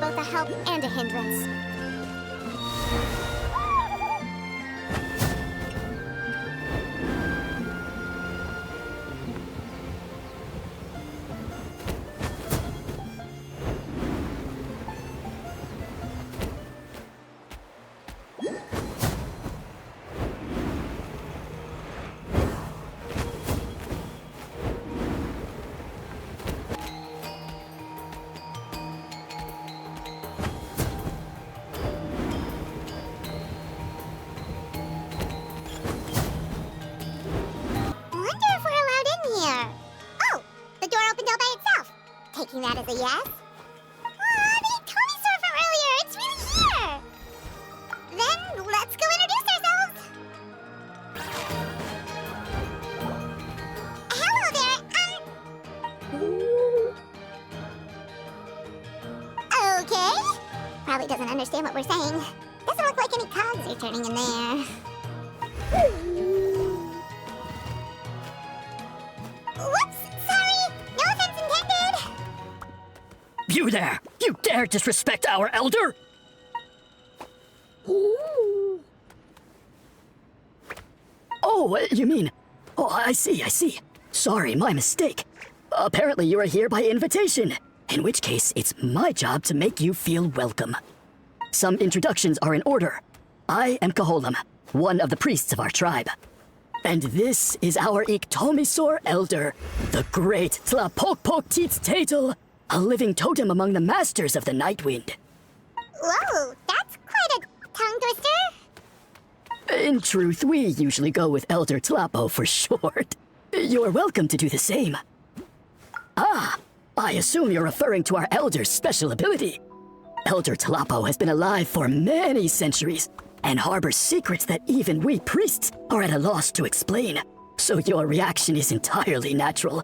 both a help and a hindrance. That as a yes? They told me so from earlier. It's really here. Then let's go introduce ourselves. Hello there. Okay. Probably doesn't understand what we're saying. Doesn't look like any cogs are turning in there. You there! You dare disrespect our elder? Ooh. Oh, you mean... Oh, I see. Sorry, my mistake. Apparently you are here by invitation, in which case it's my job to make you feel welcome. Some introductions are in order. I am Kaholam, one of the priests of our tribe. And this is our Iktomisor elder, the great Tlapokpokteetstatel, a living totem among the masters of the Night Wind. Whoa, that's quite a tongue twister. In truth, we usually go with Elder Tlapo for short. You're welcome to do the same. Ah, I assume you're referring to our elder's special ability. Elder Tlapo has been alive for many centuries and harbors secrets that even we priests are at a loss to explain. So your reaction is entirely natural.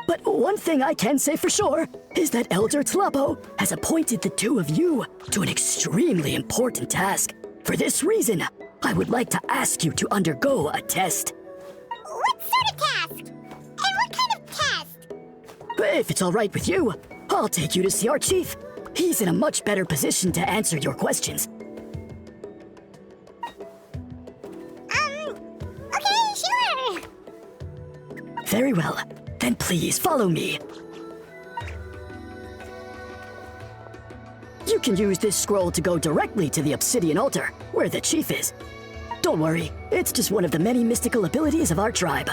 But one thing I can say for sure is that Elder Tlapo has appointed the two of you to an extremely important task. For this reason, I would like to ask you to undergo a test. What sort of task? And what kind of test? If it's all right with you, I'll take you to see our chief. He's in a much better position to answer your questions. Okay, sure. Very well. Then please follow me. You can use this scroll to go directly to the obsidian altar, where the chief is. Don't worry, it's just one of the many mystical abilities of our tribe.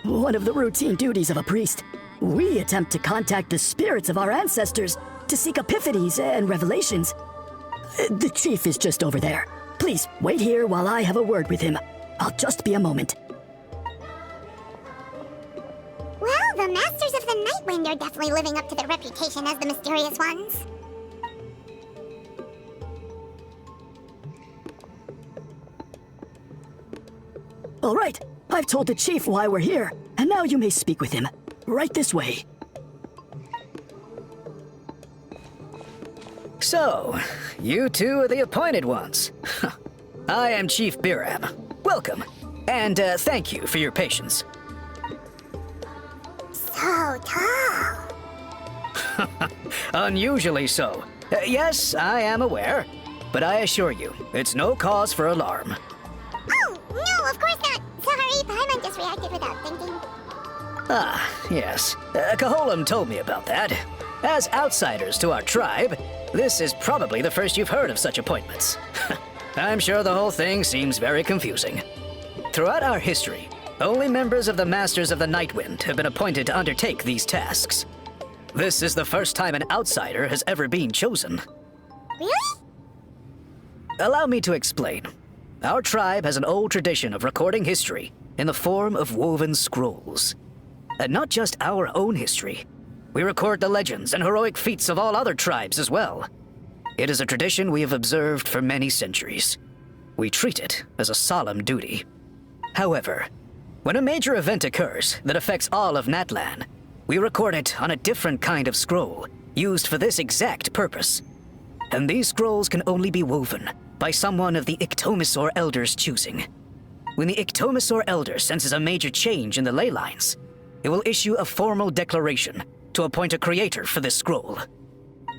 One of the routine duties of a priest. We attempt to contact the spirits of our ancestors to seek epiphanies and revelations. The chief is just over there. Please wait here while I have a word with him. I'll just be a moment. Well, the Masters of the Night Wind are definitely living up to their reputation as the mysterious ones. All right, I've told the chief why we're here, and now you may speak with him. Right this way. So, you two are the appointed ones. I am Chief Beram. Welcome, and thank you for your patience. So tall. Unusually so. Yes, I am aware, but I assure you, it's no cause for alarm. Oh, no, of course not. Sorry, Paimon just reacted without thinking. Ah, yes. Kaholam told me about that. As outsiders to our tribe, this is probably the first you've heard of such appointments. I'm sure the whole thing seems very confusing. Throughout our history, only members of the Masters of the Night Wind have been appointed to undertake these tasks. This is the first time an outsider has ever been chosen. Really? Allow me to explain. our tribe has an old tradition of recording history in the form of woven scrolls. And not just our own history. We record the legends and heroic feats of all other tribes as well. It is a tradition we have observed for many centuries. We treat it as a solemn duty. However, when a major event occurs that affects all of Natlan, we record it on a different kind of scroll, used for this exact purpose. And these scrolls can only be woven by someone of the Ictomisaur Elder's choosing. When the Ictomisaur Elder senses a major change in the ley lines, it will issue a formal declaration to appoint a creator for this scroll.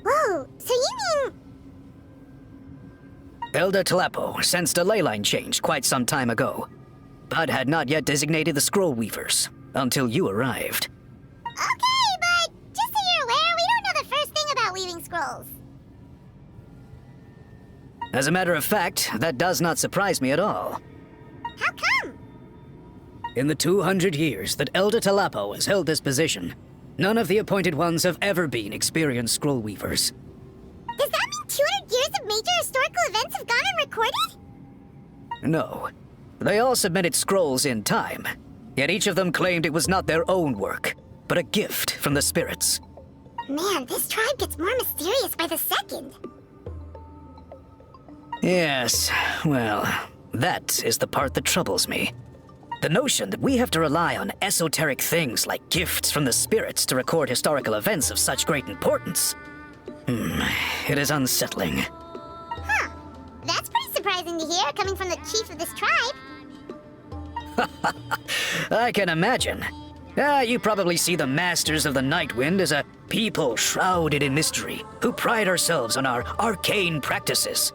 Whoa, so you mean... Elder Tapo sensed a ley line change quite some time ago, but had not yet designated the scroll weavers until you arrived. Okay, but just so you're aware, we don't know the first thing about weaving scrolls. As a matter of fact, that does not surprise me at all. How come? In the 200 years that Elder Tapo has held this position, none of the appointed ones have ever been experienced scroll weavers. Does that mean 200 years of major historical events have gone unrecorded? No. They all submitted scrolls in time, yet each of them claimed it was not their own work, but a gift from the spirits. Man, this tribe gets more mysterious by the second. Yes, well, that is the part that troubles me. The notion that we have to rely on esoteric things like gifts from the spirits to record historical events of such great importance. It is unsettling. Huh. That's pretty surprising to hear, coming from the chief of this tribe. I can imagine. You probably see the Masters of the Nightwind as a people shrouded in mystery, who pride ourselves on our arcane practices.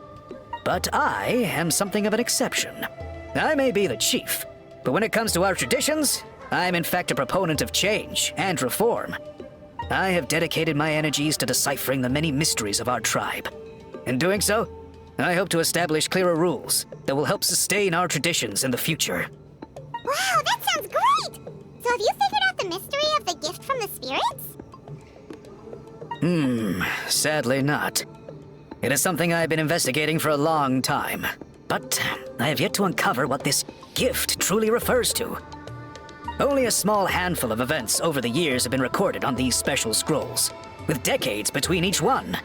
But I am something of an exception. I may be the chief, but when it comes to our traditions, I'm in fact a proponent of change and reform. I have dedicated my energies to deciphering the many mysteries of our tribe. In doing so, I hope to establish clearer rules that will help sustain our traditions in the future. Wow, that sounds great! So have you figured out the mystery of the gift from the spirits? Sadly not. It is something I've been investigating for a long time, but I have yet to uncover what this gift truly refers to. Only a small handful of events over the years have been recorded on these special scrolls, with decades between each one.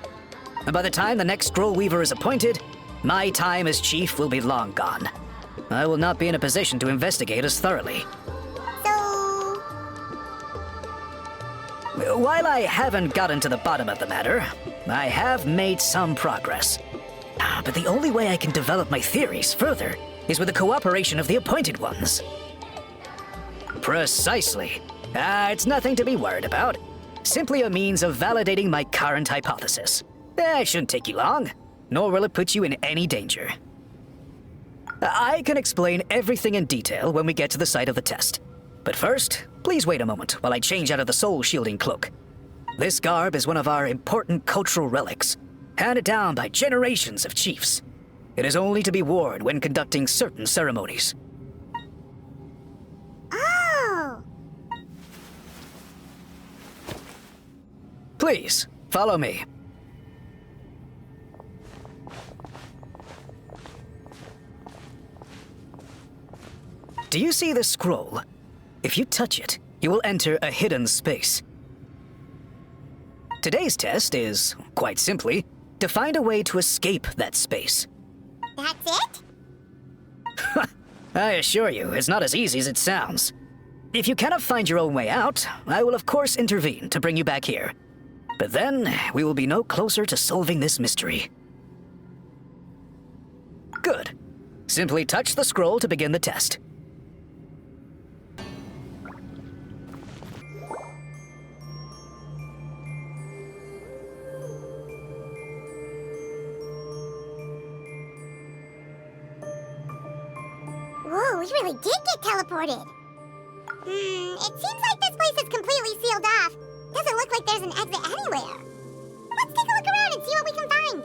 And by the time the next scroll weaver is appointed, my time as chief will be long gone. I will not be in a position to investigate as thoroughly. So... While I haven't gotten to the bottom of the matter, I have made some progress. But the only way I can develop my theories further is with the cooperation of the appointed ones. Precisely. It's nothing to be worried about. Simply a means of validating my current hypothesis. It shouldn't take you long, nor will it put you in any danger. I can explain everything in detail when we get to the site of the test. But first, please wait a moment while I change out of the soul-shielding cloak. This garb is one of our important cultural relics, handed down by generations of chiefs. It is only to be worn when conducting certain ceremonies. Oh! Please, follow me. Do you see this scroll? If you touch it, you will enter a hidden space. Today's test is, quite simply, to find a way to escape that space. That's it? I assure you, it's not as easy as it sounds. If you cannot find your own way out, I will of course intervene to bring you back here. But then, we will be no closer to solving this mystery. Good. Simply touch the scroll to begin the test. Whoa, we really did get teleported. It seems like this place is completely sealed off. Doesn't look like there's an exit anywhere. Let's take a look around and see what we can find.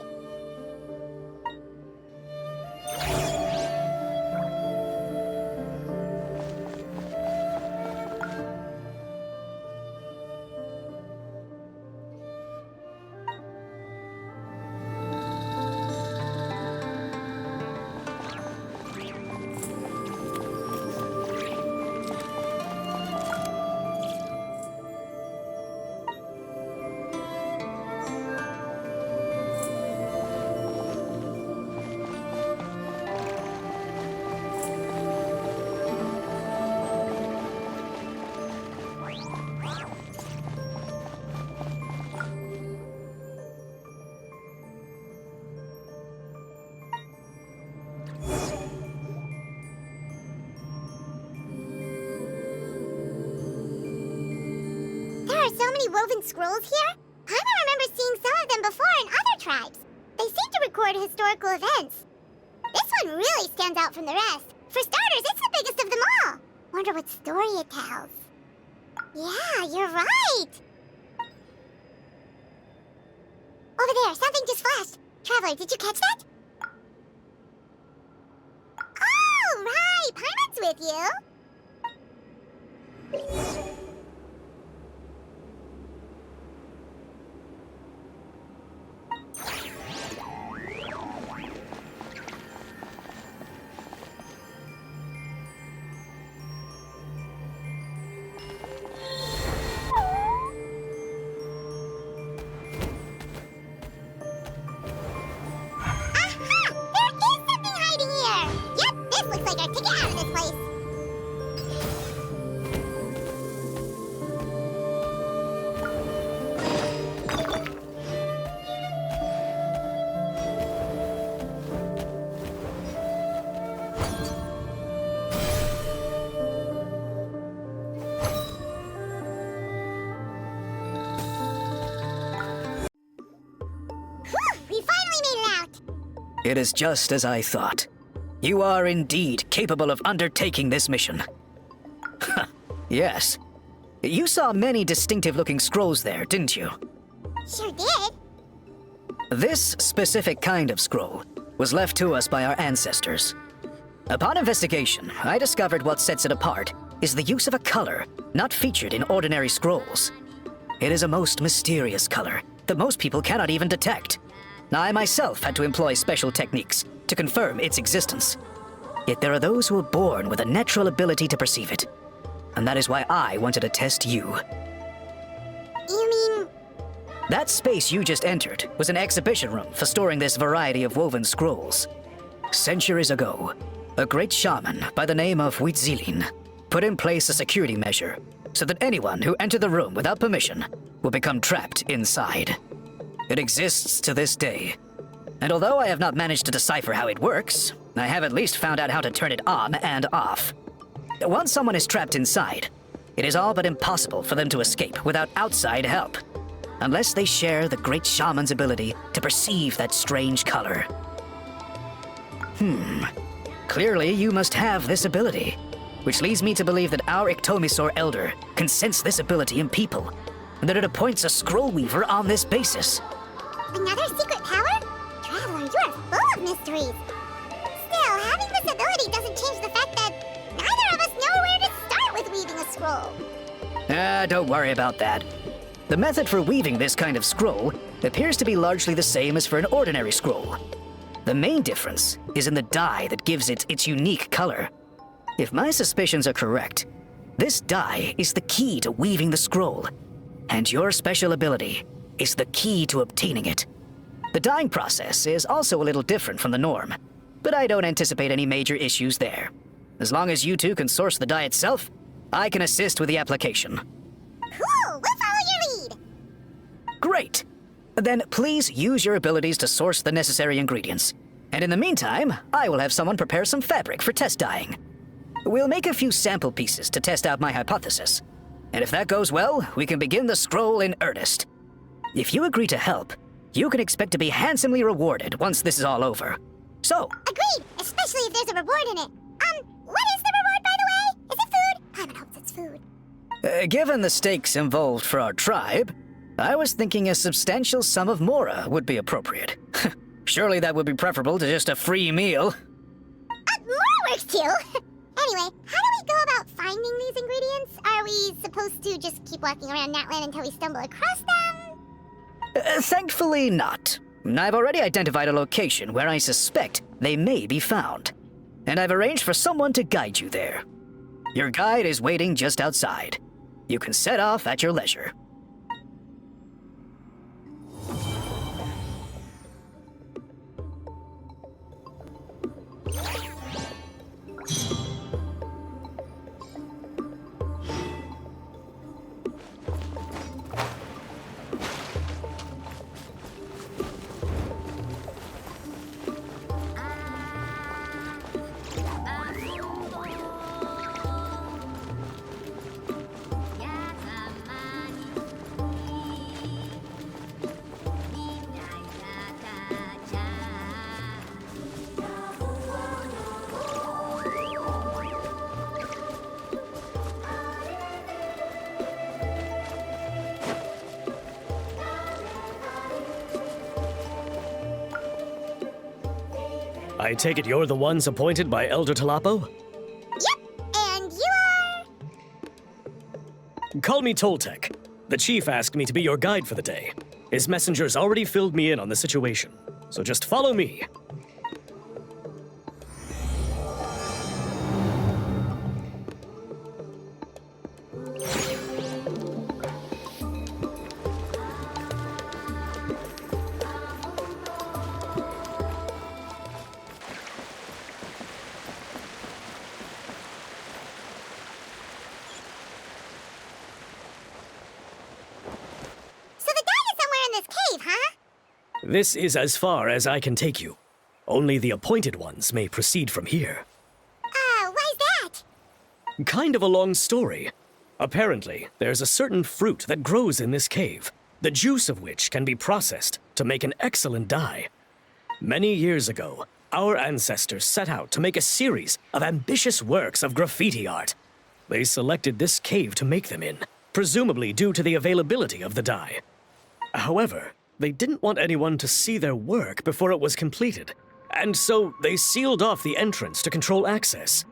are so many woven scrolls here? Paimon remembers seeing some of them before in other tribes. They seem to record historical events. This one really stands out from the rest. For starters, it's the biggest of them all. Wonder what story it tells. Yeah, you're right. Over there, something just flashed. Traveler, did you catch that? Oh, right! Paimon's with you. It is just as I thought. You are indeed capable of undertaking this mission. Yes. You saw many distinctive-looking scrolls there, didn't you? Sure did. This specific kind of scroll was left to us by our ancestors. Upon investigation, I discovered what sets it apart is the use of a color not featured in ordinary scrolls. It is a most mysterious color that most people cannot even detect. I myself had to employ special techniques to confirm its existence. Yet there are those who are born with a natural ability to perceive it. And that is why I wanted to test you. You mean... That space you just entered was an exhibition room for storing this variety of woven scrolls. Centuries ago, a great shaman by the name of Huitzilin put in place a security measure so that anyone who entered the room without permission will become trapped inside. It exists to this day, and although I have not managed to decipher how it works, I have at least found out how to turn it on and off. Once someone is trapped inside, it is all but impossible for them to escape without outside help, unless they share the great shaman's ability to perceive that strange color. Clearly you must have this ability, which leads me to believe that our Iktomisor Elder can sense this ability in people, and that it appoints a scroll weaver on this basis. Another secret power? Traveler, you are full of mysteries. Still, having this ability doesn't change the fact that neither of us know where to start with weaving a scroll. Don't worry about that. The method for weaving this kind of scroll appears to be largely the same as for an ordinary scroll. The main difference is in the dye that gives it its unique color. If my suspicions are correct, this dye is the key to weaving the scroll, and your special ability is the key to obtaining it. The dyeing process is also a little different from the norm, but I don't anticipate any major issues there. As long as you two can source the dye itself, I can assist with the application. Cool, we'll follow your lead. Great! Then please use your abilities to source the necessary ingredients. And in the meantime, I will have someone prepare some fabric for test dyeing. We'll make a few sample pieces to test out my hypothesis. And if that goes well, we can begin the scroll in earnest. If you agree to help, you can expect to be handsomely rewarded once this is all over. So... Agreed, especially if there's a reward in it. What is the reward, by the way? Is it food? Paimon hopes it's food. Given the stakes involved for our tribe, I was thinking a substantial sum of mora would be appropriate. Surely that would be preferable to just a free meal. More works too! Anyway, how do we go about finding these ingredients? Are we supposed to just keep walking around Natlan until we stumble across them? Thankfully not. I've already identified a location where I suspect they may be found. And I've arranged for someone to guide you there. Your guide is waiting just outside. You can set off at your leisure. I take it you're the ones appointed by Elder Tapo? Yep, and you are... Call me Toltec. The chief asked me to be your guide for the day. His messengers already filled me in on the situation, so just follow me. This is as far as I can take you. Only the appointed ones may proceed from here. Why's that? Kind of a long story. Apparently, there's a certain fruit that grows in this cave, the juice of which can be processed to make an excellent dye. Many years ago, our ancestors set out to make a series of ambitious works of graffiti art. They selected this cave to make them in, presumably due to the availability of the dye. However, they didn't want anyone to see their work before it was completed, and so they sealed off the entrance to control access.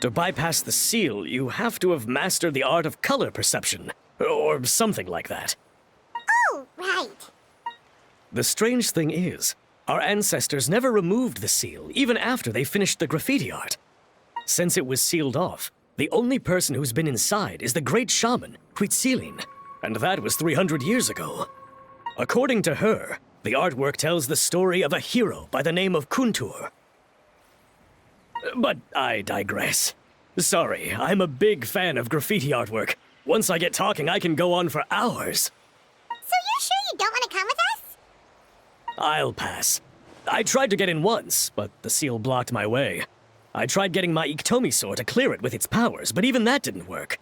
To bypass the seal, you have to have mastered the art of color perception, or something like that. Oh, right. The strange thing is, our ancestors never removed the seal, even after they finished the graffiti art. Since it was sealed off, the only person who's been inside is the great shaman, Huitzilin, and that was 300 years ago. According to her, the artwork tells the story of a hero by the name of Kuntur. But I digress. Sorry, I'm a big fan of graffiti artwork. Once I get talking, I can go on for hours. So you're sure you don't want to come with us? I'll pass. I tried to get in once, but the seal blocked my way. I tried getting my Iktomi-sor to clear it with its powers, but even that didn't work.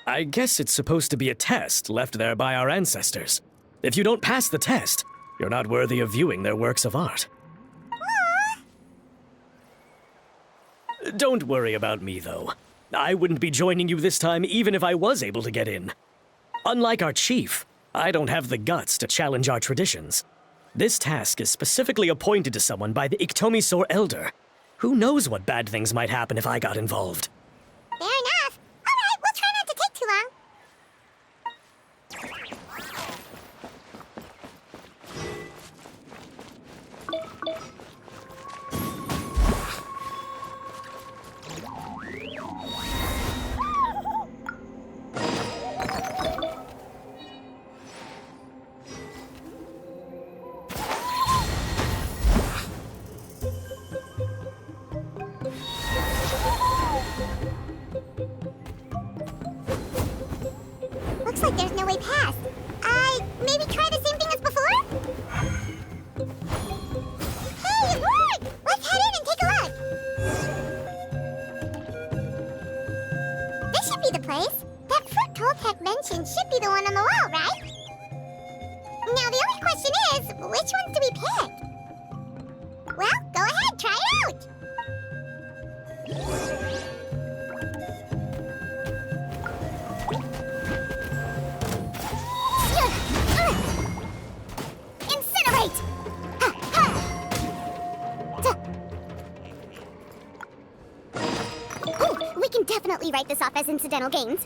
I guess it's supposed to be a test left there by our ancestors. If you don't pass the test, you're not worthy of viewing their works of art. Don't worry about me, though. I wouldn't be joining you this time even if I was able to get in. Unlike our chief, I don't have the guts to challenge our traditions. This task is specifically appointed to someone by the Iktomi-sor Elder. Who knows what bad things might happen if I got involved? Fair enough. All right, we'll try not to take too long. Looks like there's no way past. Maybe try the same thing as before? Hey, it worked! Let's head in and take a look. This should be the place. That fruit Toltec mentioned should be the one on the wall, right? Now the only question is, which ones do we pick? Well, go ahead, try it out! Incinerate! Oh, we can definitely write this off as incidental gains.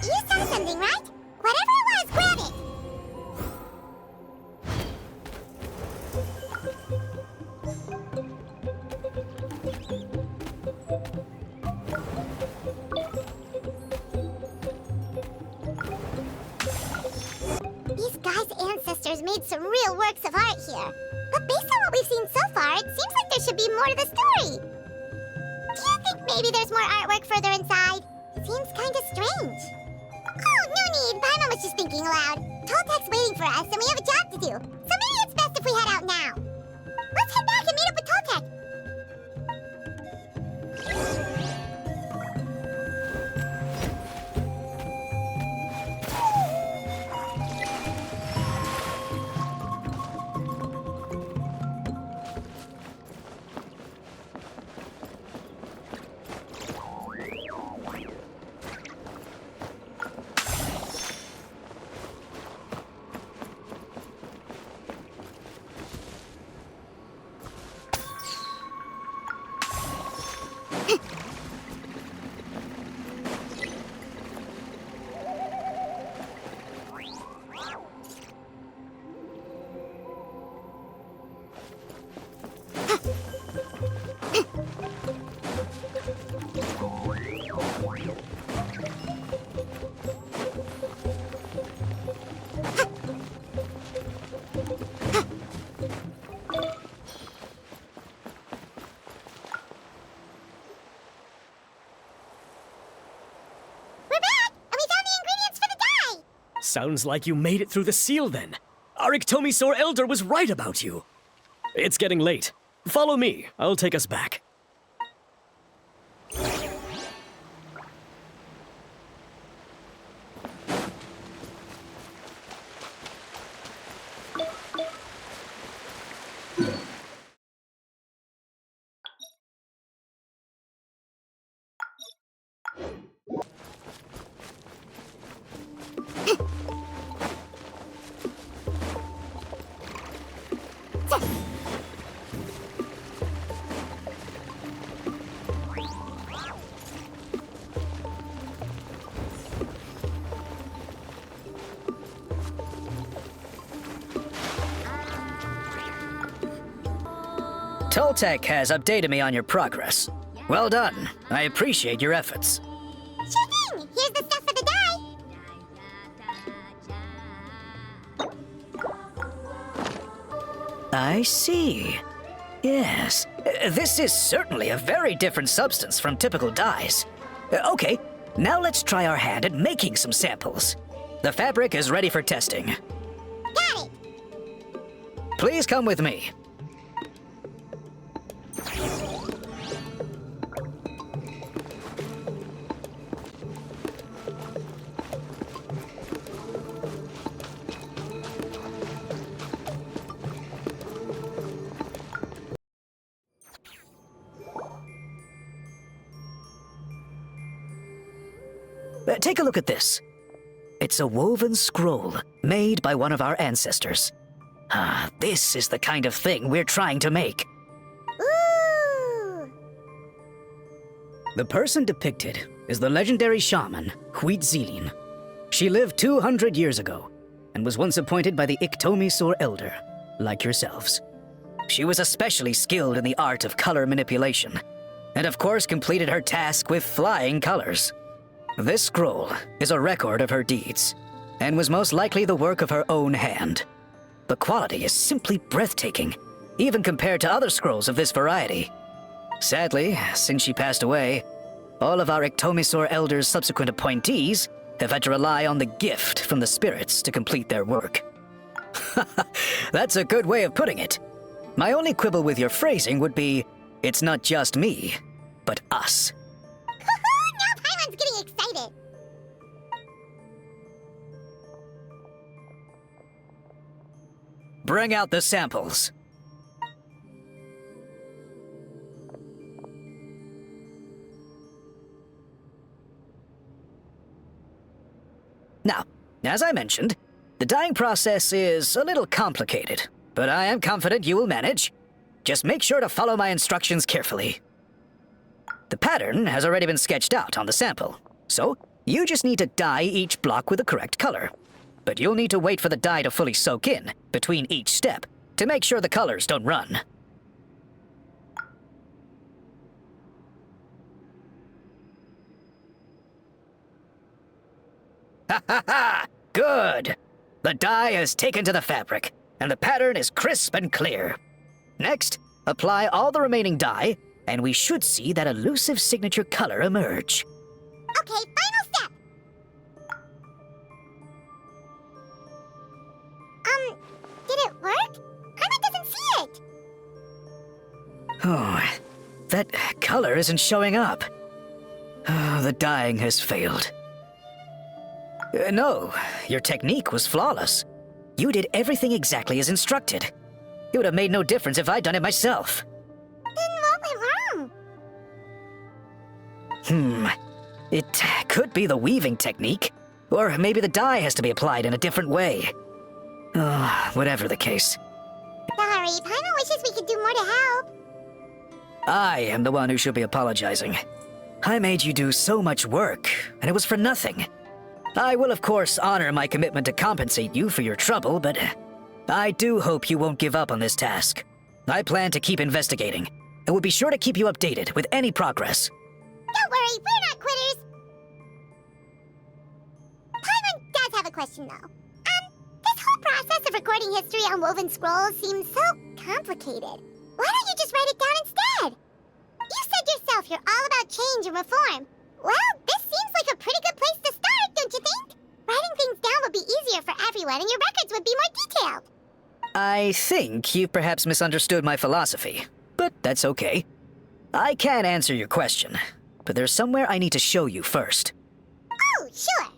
You saw something, right? Whatever it was, grab it! These guys' ancestors made some real works of art here. But based on what we've seen so far, it seems like there should be more to the story. Maybe there's more artwork further inside. Seems kinda strange. Oh, no need. Paimon was just thinking aloud. Toltek's waiting for us, and we have a job to do. So maybe it's best if we head out now. Let's head back and meet up with Toltek. Sounds like you made it through the seal then. Our Iktomisaur Elder was right about you. It's getting late. Follow me. I'll take us back. Toltek has updated me on your progress. Well done. I appreciate your efforts. Sure thing. Here's the stuff for the dye. I see. Yes, this is certainly a very different substance from typical dyes. Okay, now let's try our hand at making some samples. The fabric is ready for testing. Got it. Please come with me. Take a look at this. It's a woven scroll made by one of our ancestors. This is the kind of thing we're trying to make. Ooh. The person depicted is the legendary shaman, Huitzilin. She lived 200 years ago and was once appointed by the Iktomisaur Elder, like yourselves. She was especially skilled in the art of color manipulation, and of course completed her task with flying colors. This scroll is a record of her deeds, and was most likely the work of her own hand. The quality is simply breathtaking, even compared to other scrolls of this variety. Sadly, since she passed away, all of our Iktomisaur Elder's subsequent appointees have had to rely on the gift from the spirits to complete their work. That's a good way of putting it. My only quibble with your phrasing would be, it's not just me, but us. Now Paimon's getting excited. Bring out the samples. Now, as I mentioned, the dyeing process is a little complicated, but I am confident you will manage. Just make sure to follow my instructions carefully. The pattern has already been sketched out on the sample, so you just need to dye each block with the correct color. But you'll need to wait for the dye to fully soak in between each step to make sure the colors don't run. Ha ha ha! Good! The dye is taken to the fabric, and the pattern is crisp and clear. Next, apply all the remaining dye and we should see that elusive signature color emerge. Okay, final step. Did it work? Paimon doesn't see it. Oh, that color isn't showing up. Oh, the dyeing has failed. No, your technique was flawless. You did everything exactly as instructed. It would have made no difference if I'd done it myself. Then what went wrong? It could be the weaving technique, or maybe the dye has to be applied in a different way. Oh, whatever the case. Sorry, Paimon wishes we could do more to help. I am the one who should be apologizing. I made you do so much work, and it was for nothing. I will, of course, honor my commitment to compensate you for your trouble, but I do hope you won't give up on this task. I plan to keep investigating, and will be sure to keep you updated with any progress. Don't worry, we're not quitters. Paimon does have a question, though. This whole process of recording history on woven scrolls seems so complicated. Why don't you just write it down instead? You said yourself you're all about change and reform. Well, this seems like a pretty good place to start, don't you think? Writing things down would be easier for everyone, and your records would be more detailed. I think you've perhaps misunderstood my philosophy, but that's okay. I can answer your question, but there's somewhere I need to show you first. Oh, sure.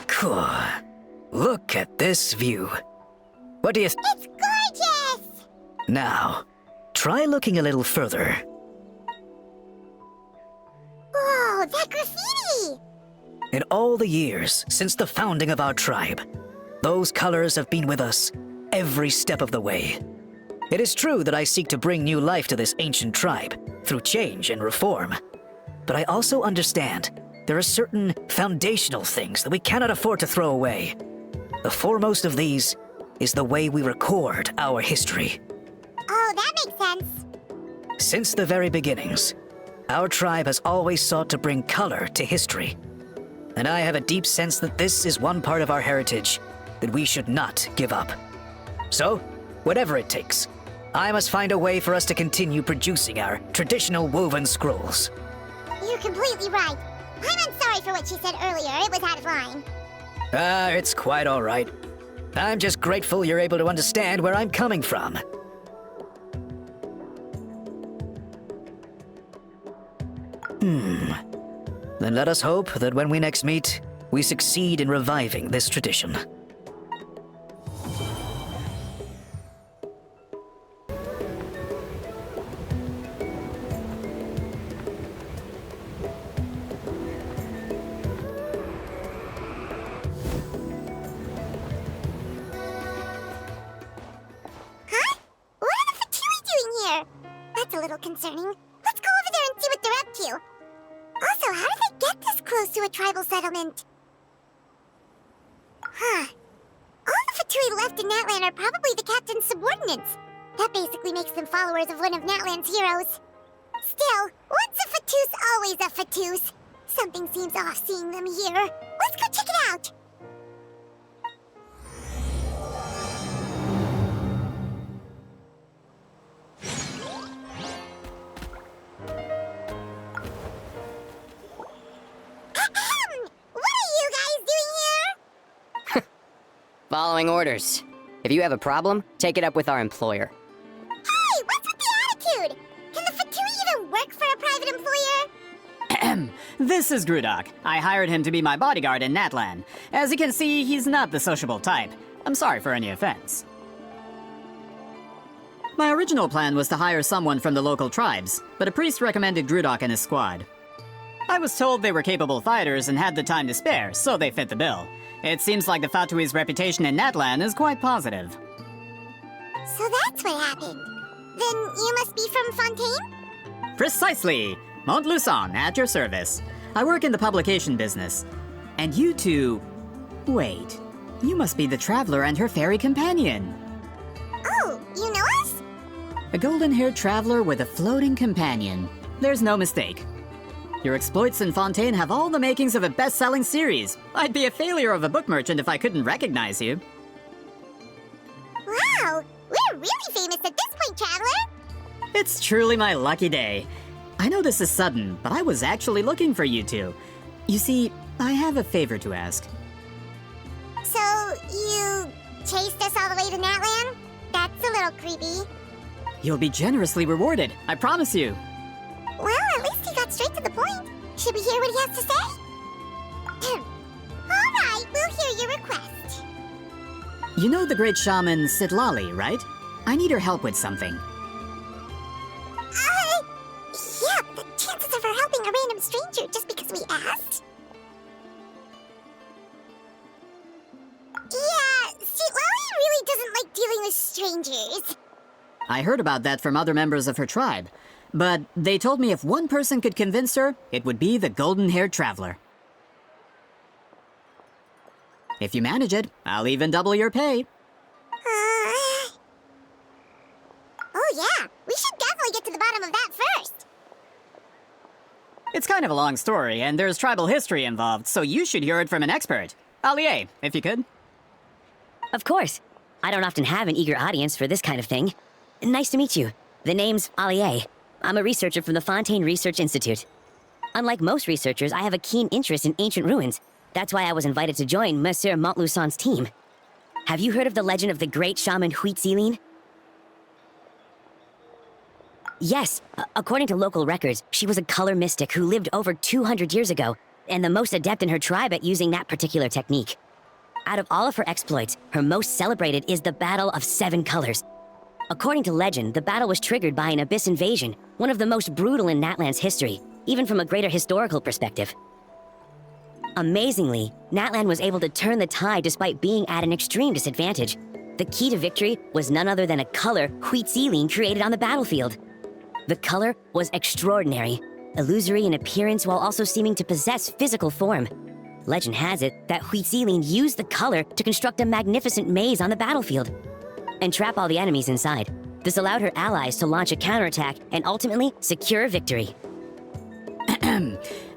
Cool. Look at this view. What do you It's gorgeous! Now, try looking a little further. Whoa, that graffiti! In all the years since the founding of our tribe, those colors have been with us every step of the way. It is true that I seek to bring new life to this ancient tribe through change and reform. But I also understand there are certain foundational things that we cannot afford to throw away. The foremost of these is the way we record our history. Oh, that makes sense. Since the very beginnings, our tribe has always sought to bring color to history. And I have a deep sense that this is one part of our heritage that we should not give up. So, whatever it takes, I must find a way for us to continue producing our traditional woven scrolls. You're completely right. I'm sorry for what she said earlier. It was out of line. It's quite all right. I'm just grateful you're able to understand where I'm coming from. Then let us hope that when we next meet, we succeed in reviving this tradition. Huh? What are the Fatui doing here? That's a little concerning. Let's go over there and see what they're up to. Also, how did they get this close to a tribal settlement? Huh. All the Fatui left in Natlan are probably the captain's subordinates. That basically makes them followers of one of Natlan's heroes. Still, once a Fatoos, always a Fatoos. Something seems off seeing them here. Let's go check it out. What are you guys doing here? Following orders. If you have a problem, take it up with our employer. Hey, what's with the attitude? Can the Fatui even work for a private employer? This is Grudok. I hired him to be my bodyguard in Natlan. As you can see, he's not the sociable type. I'm sorry for any offense. My original plan was to hire someone from the local tribes, but a priest recommended Grudok and his squad. I was told they were capable fighters and had the time to spare, so they fit the bill. It seems like the Fatui's reputation in Natlan is quite positive. So that's what happened. Then you must be from Fontaine? Precisely! Montluçon, at your service. I work in the publication business. And you two... Wait. You must be the traveler and her fairy companion. Oh, you know us? A golden-haired traveler with a floating companion. There's no mistake. Your exploits in Fontaine have all the makings of a best-selling series. I'd be a failure of a book merchant if I couldn't recognize you. Wow, we're really famous at this point, Traveler. It's truly my lucky day. I know this is sudden, but I was actually looking for you two. You see, I have a favor to ask. So, you chased us all the way to Natlan? That's a little creepy. You'll be generously rewarded, I promise you. Well, at least he got straight to the point. Should we hear what he has to say? All right, we'll hear your request. You know the great shaman Sidali, right? I need her help with something. Yeah, the chances of her helping a random stranger just because we asked? Yeah, Sidali really doesn't like dealing with strangers. I heard about that from other members of her tribe. But they told me if one person could convince her, it would be the golden-haired traveler. If you manage it, I'll even double your pay. Oh yeah, we should definitely get to the bottom of that first. It's kind of a long story, and there's tribal history involved, so you should hear it from an expert. Allier, if you could. Of course. I don't often have an eager audience for this kind of thing. Nice to meet you. The name's Allier. I'm a researcher from the Fontaine Research Institute. Unlike most researchers, I have a keen interest in ancient ruins. That's why I was invited to join Monsieur Montluçon's team. Have you heard of the legend of the great shaman Huitzilin? Yes, according to local records, she was a color mystic who lived over 200 years ago, and the most adept in her tribe at using that particular technique. Out of all of her exploits, her most celebrated is the Battle of Seven Colors. According to legend, the battle was triggered by an abyss invasion, one of the most brutal in Natlan's history, even from a greater historical perspective. Amazingly, Natlan was able to turn the tide despite being at an extreme disadvantage. The key to victory was none other than a color Huitzilin created on the battlefield. The color was extraordinary, illusory in appearance while also seeming to possess physical form. Legend has it that Huitzilin used the color to construct a magnificent maze on the battlefield and trap all the enemies inside. This allowed her allies to launch a counterattack and ultimately secure victory.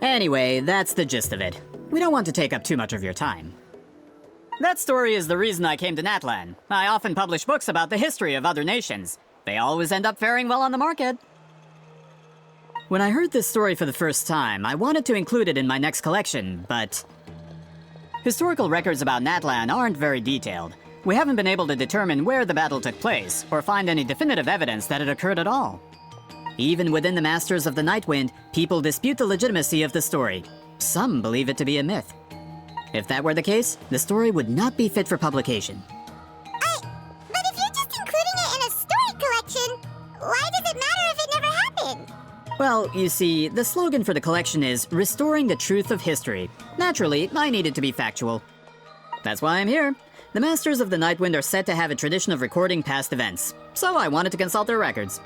Anyway, that's the gist of it. We don't want to take up too much of your time. That story is the reason I came to Natlan. I often publish books about the history of other nations. They always end up faring well on the market. When I heard this story for the first time, I wanted to include it in my next collection, but... Historical records about Natlan aren't very detailed. We haven't been able to determine where the battle took place, or find any definitive evidence that it occurred at all. Even within the Masters of the Nightwind, people dispute the legitimacy of the story. Some believe it to be a myth. If that were the case, the story would not be fit for publication. But if you're just including it in a story collection, why does it matter if it never happened? Well, you see, the slogan for the collection is Restoring the Truth of History. Naturally, I need it to be factual. That's why I'm here. The Masters of the Nightwind are said to have a tradition of recording past events, so I wanted to consult their records.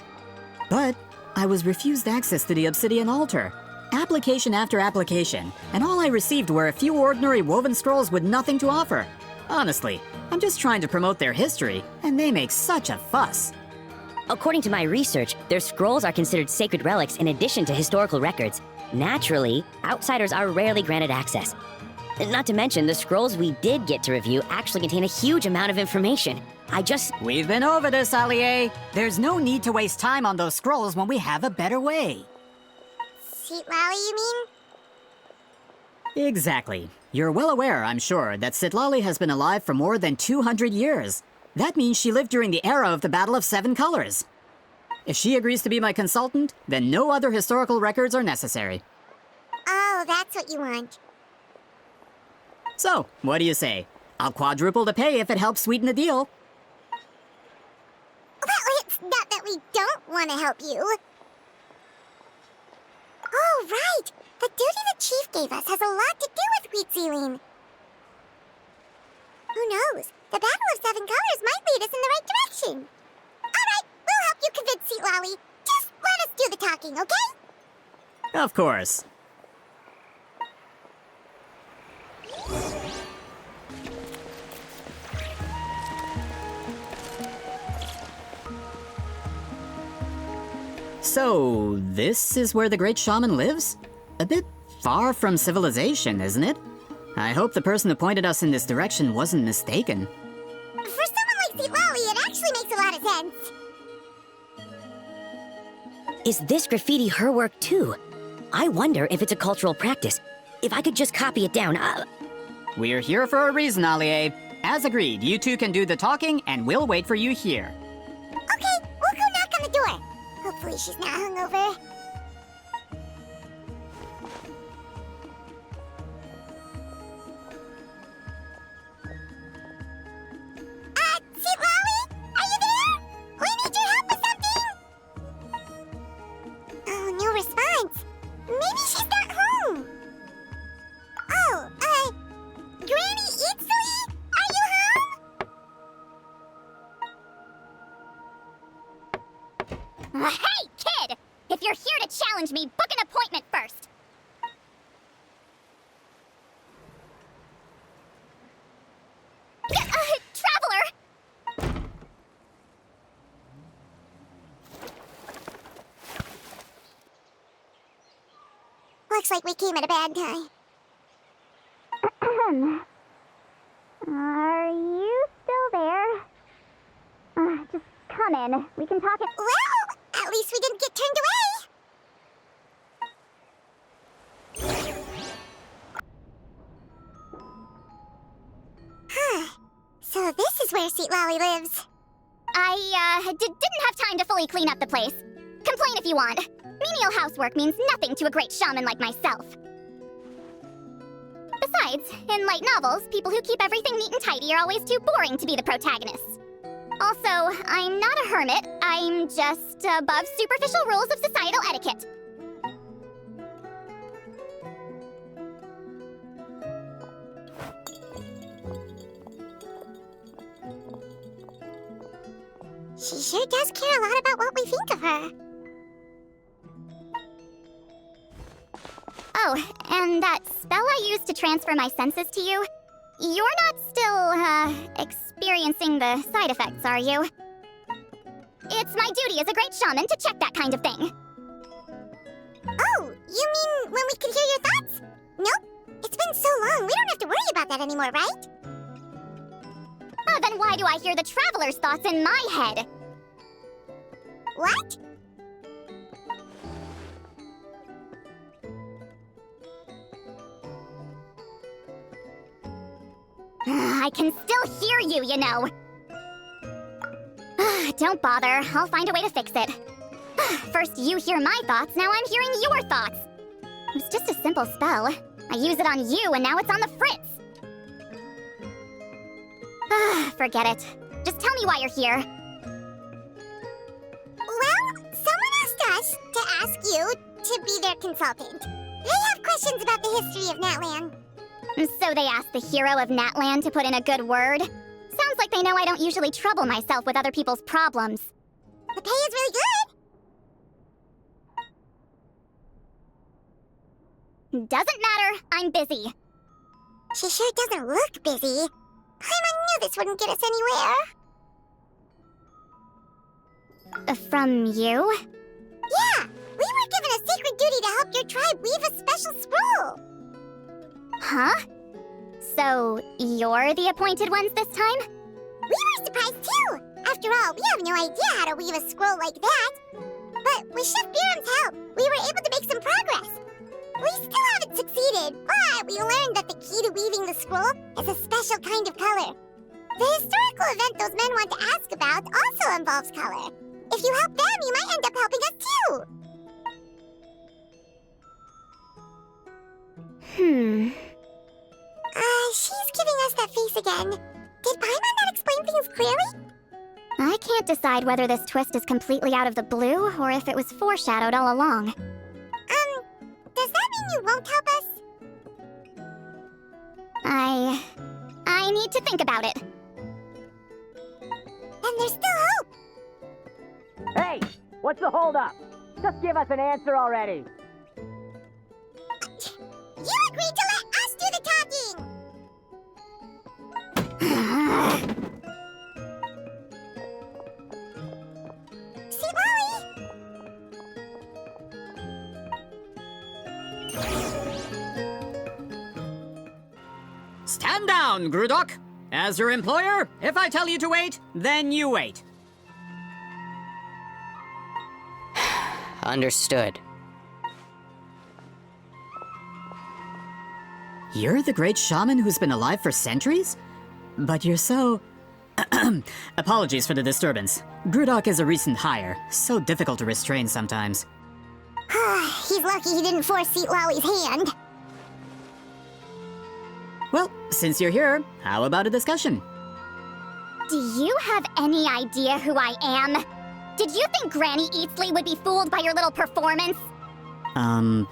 But I was refused access to the Obsidian Altar. Application after application, and all I received were a few ordinary woven scrolls with nothing to offer. Honestly, I'm just trying to promote their history, and they make such a fuss. According to my research, their scrolls are considered sacred relics in addition to historical records. Naturally, outsiders are rarely granted access. Not to mention, the scrolls we did get to review actually contain a huge amount of information. We've been over this, Allier. There's no need to waste time on those scrolls when we have a better way. Sidali, you mean? Exactly. You're well aware, I'm sure, that Sidali has been alive for more than 200 years. That means she lived during the era of the Battle of Seven Colors. If she agrees to be my consultant, then no other historical records are necessary. Oh, that's what you want. So, what do you say? I'll quadruple the pay if it helps sweeten the deal. Well, it's not that we don't want to help you. Oh, right! The duty the chief gave us has a lot to do with Huitzilin. Who knows? The Battle of Seven Colors might lead us in the right direction. All right, we'll help you convince Sidali. Just let us do the talking, okay? Of course. So, this is where the great shaman lives? A bit far from civilization, isn't it? I hope the person who pointed us in this direction wasn't mistaken. For someone like Sidali, it actually makes a lot of sense. Is this graffiti her work too? I wonder if it's a cultural practice. If I could just copy it down, We're here for a reason, Allie. As agreed, you two can do the talking, and we'll wait for you here. Okay, we'll go knock on the door. Hopefully she's not hungover. Sidali? Are you there? We need your help with something! Oh, no response. Maybe she's not home. Oh, Granny Itsui? Are you home? Hey, kid! If you're here to challenge me, book an appointment first. Traveler! Looks like we came at a bad time. Are you still there? Just come in. We can talk it. Well, at least we didn't get turned away. So this is where Sidali lives. I didn't have time to fully clean up the place. Complain if you want. Menial housework means nothing to a great shaman like myself. Besides, in light novels, people who keep everything neat and tidy are always too boring to be the protagonists. Also, I'm not a hermit. I'm just above superficial rules of societal etiquette. She sure does care a lot about what we think of her. Oh, and that spell I used to transfer my senses to you, you're not still, experiencing the side effects, are you? It's my duty as a great shaman to check that kind of thing. Oh, you mean when we could hear your thoughts? Nope. It's been so long, we don't have to worry about that anymore, right? Then why do I hear the traveler's thoughts in my head? What? I can still hear you, you know. Don't bother. I'll find a way to fix it. First you hear my thoughts, now I'm hearing your thoughts. It was just a simple spell. I use it on you, and now it's on the fritz. Forget it. Just tell me why you're here. Well, someone asked us to ask you to be their consultant. They have questions about the history of Natlan. So they asked the hero of Natlan to put in a good word? Sounds like they know I don't usually trouble myself with other people's problems. The pay is really good. Doesn't matter, I'm busy. She sure doesn't look busy. Paimon knew this wouldn't get us anywhere. From you? Yeah, we were given a sacred duty to help your tribe weave a special scroll. Huh? So, you're the appointed ones this time? We were surprised too! After all, we have no idea how to weave a scroll like that. But with Chef Beram's help, we were able to make some progress. We still haven't succeeded, but we learned that the key to weaving the scroll is a special kind of color. The historical event those men want to ask about also involves color. If you help them, you might end up helping us too. She's giving us that face again. Did Paimon not explain things clearly? I can't decide whether this twist is completely out of the blue or if it was foreshadowed all along. Does that mean you won't help us? I need to think about it. And there's still hope! Hey! What's the holdup? Just give us an answer already! You agreed to let us do the talking! Sidali! Stand down, Grudok! As your employer, if I tell you to wait, then you wait. Understood. You're the great shaman who's been alive for centuries? But you're so... Apologies for the disturbance. Grudok is a recent hire, so difficult to restrain sometimes. He's lucky he didn't force Sidali's hand. Well, since you're here, how about a discussion? Do you have any idea who I am? Did you think Granny Eatsley would be fooled by your little performance? I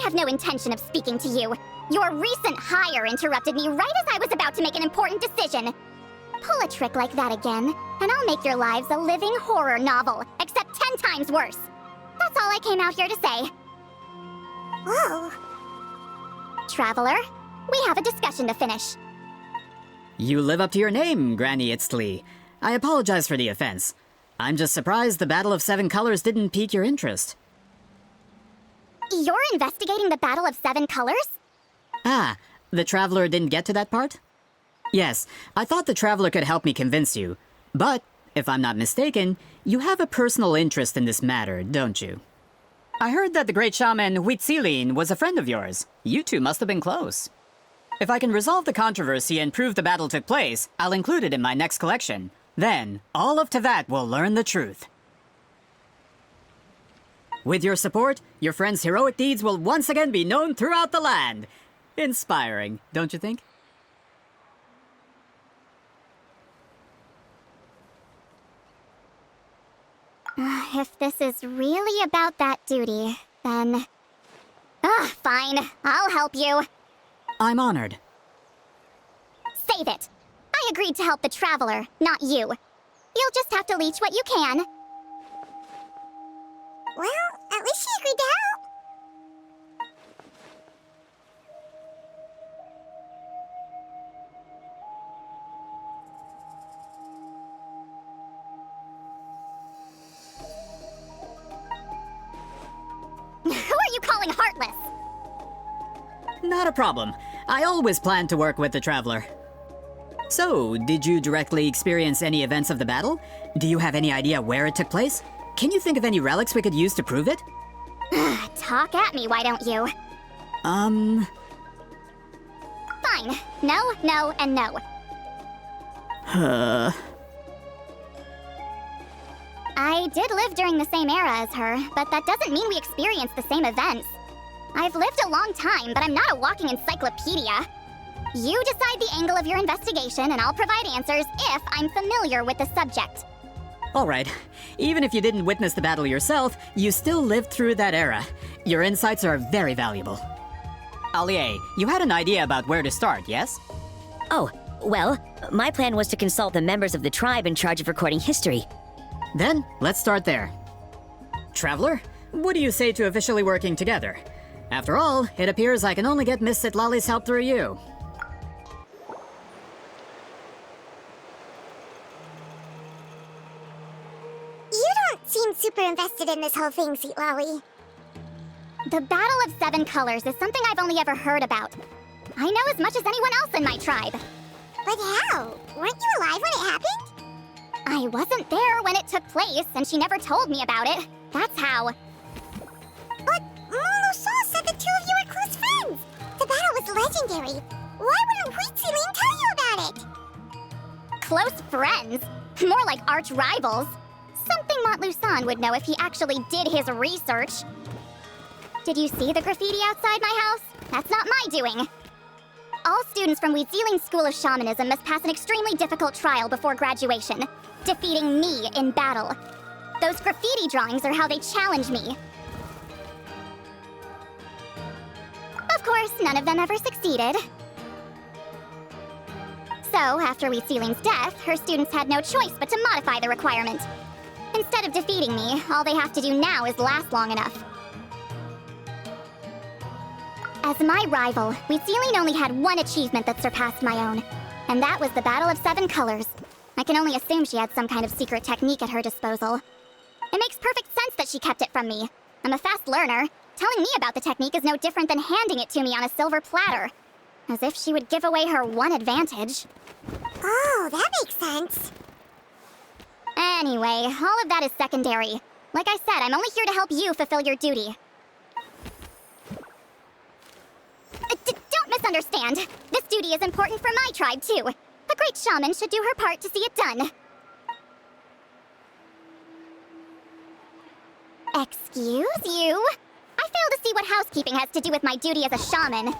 have no intention of speaking to you. Your recent hire interrupted me right as I was about to make an important decision. Pull a trick like that again, and I'll make your lives a living horror novel, except 10 times worse. That's all I came out here to say. Oh. Traveler, we have a discussion to finish. You live up to your name, Granny Itztli. I apologize for the offense. I'm just surprised the Battle of Seven Colors didn't pique your interest. You're investigating the Battle of Seven Colors? Ah, the Traveler didn't get to that part? Yes, I thought the Traveler could help me convince you. But, if I'm not mistaken, you have a personal interest in this matter, don't you? I heard that the great shaman Huitzilin was a friend of yours. You two must have been close. If I can resolve the controversy and prove the battle took place, I'll include it in my next collection. Then, all of Tevat will learn the truth. With your support, your friend's heroic deeds will once again be known throughout the land. Inspiring, don't you think? If this is really about that duty, then... fine. I'll help you. I'm honored. Save it. I agreed to help the Traveler, not you. You'll just have to leech what you can. Well, at least she agreed to help. Who are you calling heartless? Not a problem. I always plan to work with the Traveler. So, did you directly experience any events of the battle? Do you have any idea where it took place? Can you think of any relics we could use to prove it? Talk at me, why don't you? Fine. No, no, and no. I did live during the same era as her, but that doesn't mean we experienced the same events. I've lived a long time, but I'm not a walking encyclopedia. You decide the angle of your investigation, and I'll provide answers if I'm familiar with the subject. Alright. Even if you didn't witness the battle yourself, you still lived through that era. Your insights are very valuable. Allie, you had an idea about where to start, yes? Oh, well, my plan was to consult the members of the tribe in charge of recording history. Then, let's start there. Traveler, what do you say to officially working together? After all, it appears I can only get Miss Sidali's help through you. You don't seem super invested in this whole thing, Sidali. The Battle of Seven Colors is something I've only ever heard about. I know as much as anyone else in my tribe. But how? Weren't you alive when it happened? I wasn't there when it took place, and she never told me about it. That's how. But Molo Saw said the two of you were close friends. The battle was legendary. Why wouldn't Huitzilin tell you about it? Close friends? More like arch rivals. Something Montlusan would know if he actually did his research. Did you see the graffiti outside my house? That's not my doing. All students from Huitzilin's School of Shamanism must pass an extremely difficult trial before graduation, defeating me in battle. Those graffiti drawings are how they challenge me. Of course, none of them ever succeeded. So, after Huitzilin's death, her students had no choice but to modify the requirement. Instead of defeating me, all they have to do now is last long enough. As my rival, Wheatsealing only had one achievement that surpassed my own, and that was the Battle of 7 Colors. I can only assume she had some kind of secret technique at her disposal. It makes perfect sense that she kept it from me. I'm a fast learner. Telling me about the technique is no different than handing it to me on a silver platter. As if she would give away her one advantage. Oh, that makes sense. Anyway, all of that is secondary. Like I said, I'm only here to help you fulfill your duty. Don't misunderstand. This duty is important for my tribe, too. A great shaman should do her part to see it done. Excuse you? I fail to see what housekeeping has to do with my duty as a shaman.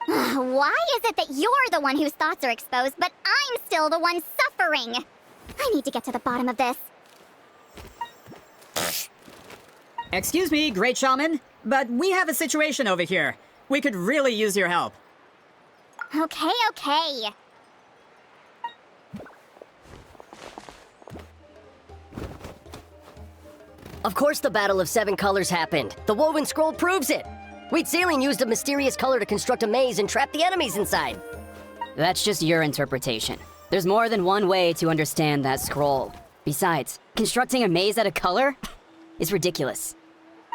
Why is it that you're the one whose thoughts are exposed, but I'm still the one suffering? I need to get to the bottom of this. Excuse me, Great Shaman, but we have a situation over here. We could really use your help. Okay. Of course the Battle of 7 Colors happened. The woven scroll proves it. Wheatsealing used a mysterious color to construct a maze and trap the enemies inside. That's just your interpretation. There's more than one way to understand that scroll. Besides, constructing a maze out of color is ridiculous.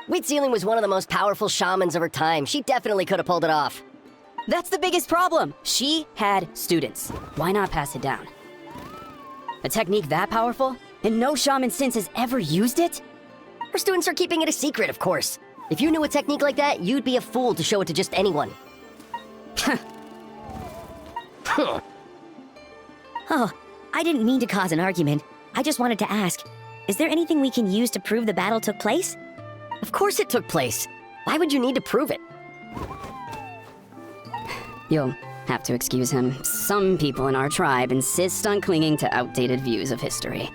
Wheatsealing was one of the most powerful shamans of her time. She definitely could have pulled it off. That's the biggest problem. She had students. Why not pass it down? A technique that powerful? And no shaman since has ever used it? Her students are keeping it a secret, of course. If you knew a technique like that, you'd be a fool to show it to just anyone. Oh, I didn't mean to cause an argument. I just wanted to ask, is there anything we can use to prove the battle took place? Of course it took place. Why would you need to prove it? You'll have to excuse him. Some people in our tribe insist on clinging to outdated views of history.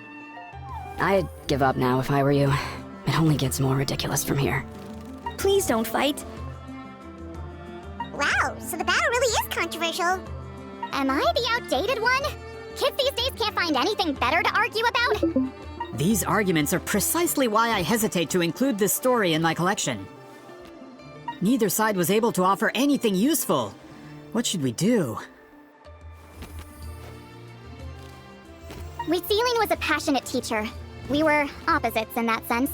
I'd give up now if I were you. It only gets more ridiculous from here. Please don't fight. Wow, so the battle really is controversial. Am I the outdated one? Kids these days can't find anything better to argue about? These arguments are precisely why I hesitate to include this story in my collection. Neither side was able to offer anything useful. What should we do? Wheatsealing was a passionate teacher. We were opposites in that sense.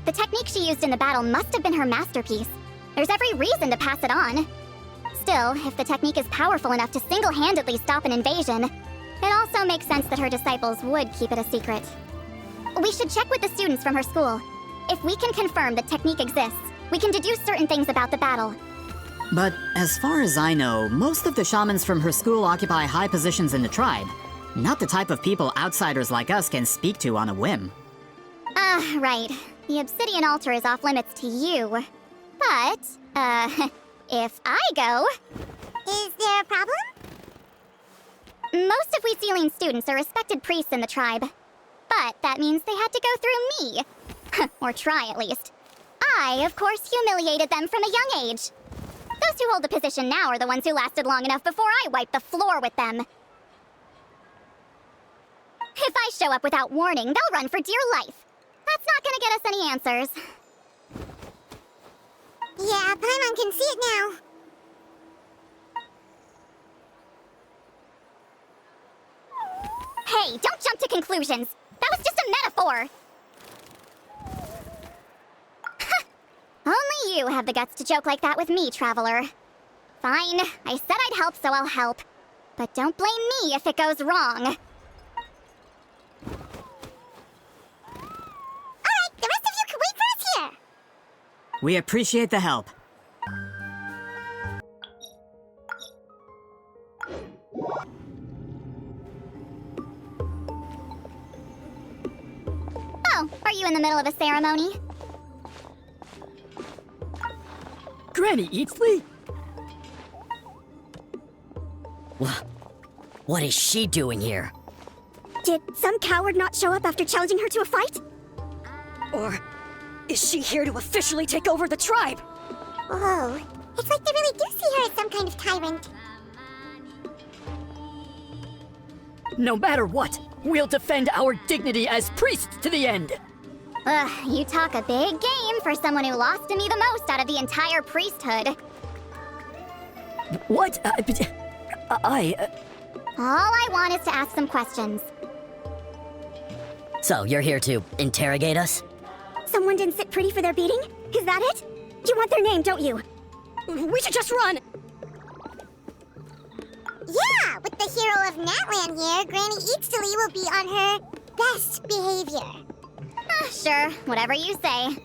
The technique she used in the battle must have been her masterpiece. There's every reason to pass it on. Still, if the technique is powerful enough to single-handedly stop an invasion, it also makes sense that her disciples would keep it a secret. We should check with the students from her school. If we can confirm the technique exists, we can deduce certain things about the battle. But as far as I know, most of the shamans from her school occupy high positions in the tribe. Not the type of people outsiders like us can speak to on a whim. Right. The obsidian altar is off limits to you. But, if I go... Is there a problem? Most of Wheatsealing's students are respected priests in the tribe. But that means they had to go through me. Or try, at least. I, of course, humiliated them from a young age. Those who hold the position now are the ones who lasted long enough before I wiped the floor with them. If I show up without warning, they'll run for dear life. That's not gonna get us any answers. Yeah, Paimon can see it now. Hey, don't jump to conclusions. That was just a metaphor. Only you have the guts to joke like that with me, Traveler. Fine, I said I'd help, so I'll help. But don't blame me if it goes wrong. Alright, the rest of you can wait for us here. We appreciate the help. Oh, are you in the middle of a ceremony? Granny Eatsley? What is she doing here? Did some coward not show up after challenging her to a fight? Or is she here to officially take over the tribe? Whoa, it's like they really do see her as some kind of tyrant. No matter what, we'll defend our dignity as priests to the end. You talk a big game, for someone who lost to me the most out of the entire priesthood. What? All I want is to ask some questions. So, you're here to interrogate us? Someone didn't sit pretty for their beating? Is that it? You want their name, don't you? We should just run! Yeah, with the hero of Natlan here, Granny Eatsley will be on her best behavior. Sure, whatever you say.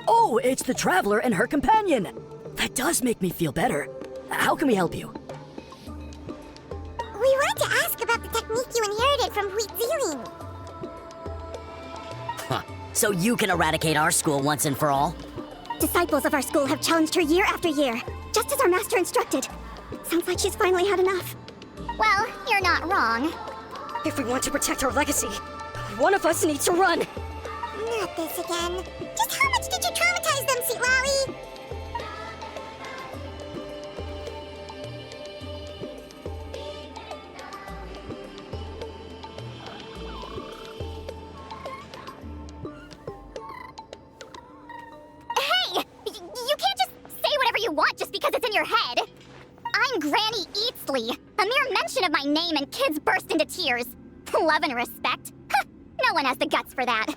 Oh, it's the Traveler and her companion! That does make me feel better. How can we help you? We wanted to ask about the technique you inherited from Huitziling. Huh. So you can eradicate our school once and for all? Disciples of our school have challenged her year after year, just as our master instructed. Sounds like she's finally had enough. Well, you're not wrong. If we want to protect our legacy, one of us needs to run. Not this again. Just how much did you traumatize them, Sidali? Hey! You can't just say whatever you want just because it's in your head. I'm Granny Eatsley. A mere mention of my name and kids burst into tears. Love and respect? No one has the guts for that.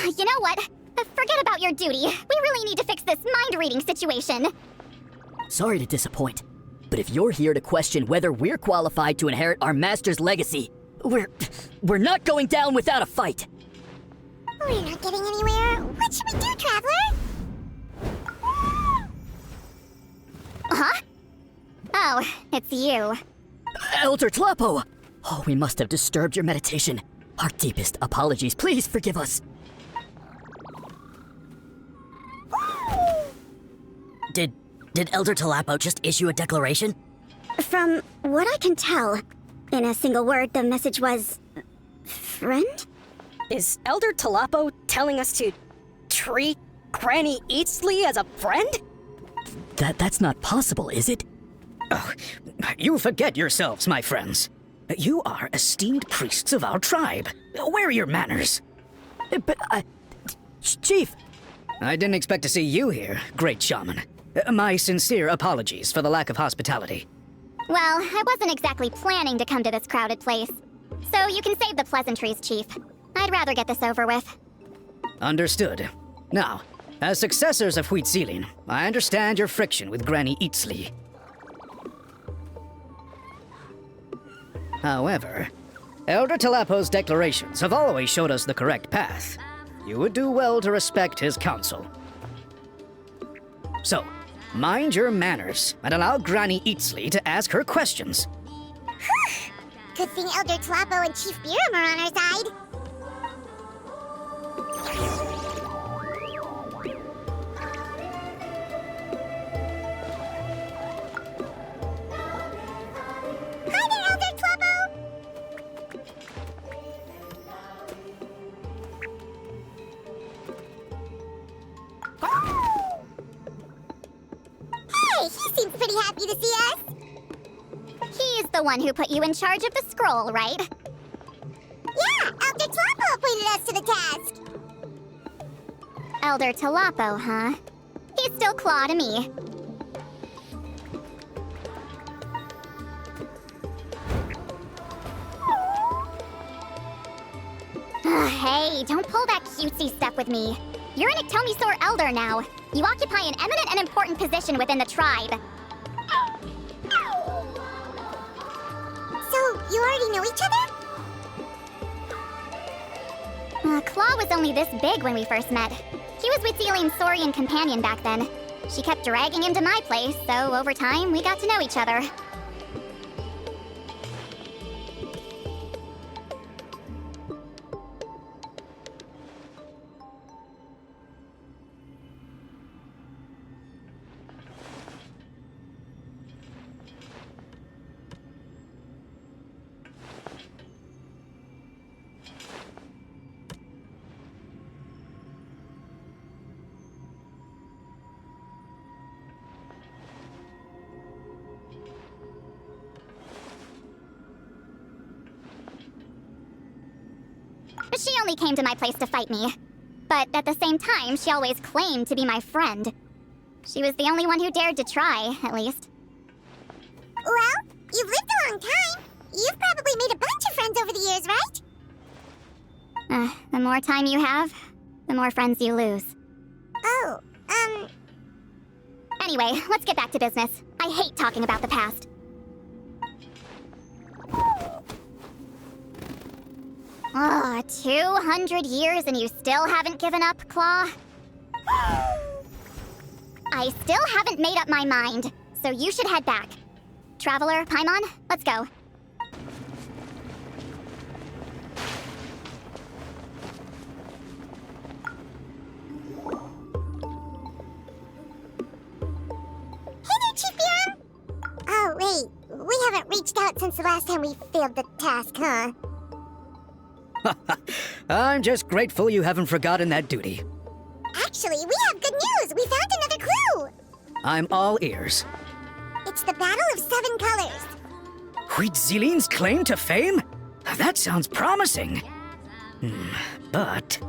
You know what? Forget about your duty. We really need to fix this mind-reading situation. Sorry to disappoint, but if you're here to question whether we're qualified to inherit our master's legacy, we're not going down without a fight. We're not getting anywhere. What should we do, Traveler? Huh? Oh, it's you. Elder Tapo! Oh, we must have disturbed your meditation. Our deepest apologies. Please forgive us. Did Elder Tapo just issue a declaration? From what I can tell, in a single word, the message was... friend? Is Elder Tapo telling us to treat Granny Eatsley as a friend? That's not possible, is it? Oh, you forget yourselves, my friends. You are esteemed priests of our tribe. Where are your manners? But Chief! I didn't expect to see you here, great shaman. My sincere apologies for the lack of hospitality. Well, I wasn't exactly planning to come to this crowded place. So you can save the pleasantries, Chief. I'd rather get this over with. Understood. Now, as successors of Huitziling, I understand your friction with Granny Eatsley. However, Elder Talapo's declarations have always showed us the correct path. You would do well to respect his counsel. So, mind your manners and allow Granny Eatsley to ask her questions. Good thing Elder Tapo and Chief Beram are on our side. Hi there, Elder Tapo! Hey, he seems pretty happy to see us. He's the one who put you in charge of the scroll, right? Yeah, Elder Tapo appointed us to the task. Elder Talapo, huh? He's still Claw to me. Hey, don't pull that cutesy stuff with me. You're an Ectomisaur Elder now. You occupy an eminent and important position within the tribe. So, you already know each other? Claw was only this big when we first met. He was with Zealin's Saurian companion back then. She kept dragging him to my place, so over time, we got to know each other. She only came to my place to fight me. But at the same time, she always claimed to be my friend. She was the only one who dared to try, at least. Well, you've lived a long time. You've probably made a bunch of friends over the years, right? The more time you have, the more friends you lose. Oh, Anyway, let's get back to business. I hate talking about the past. Oh, 200 years and you still haven't given up, Claw? I still haven't made up my mind, so you should head back. Traveler, Paimon, let's go. Hey there, Chief Beram! Oh, wait. We haven't reached out since the last time we failed the task, huh? I'm just grateful you haven't forgotten that duty. Actually, we have good news! We found another clue! I'm all ears. It's the Battle of Seven Colors. Huitzilin's claim to fame? That sounds promising. But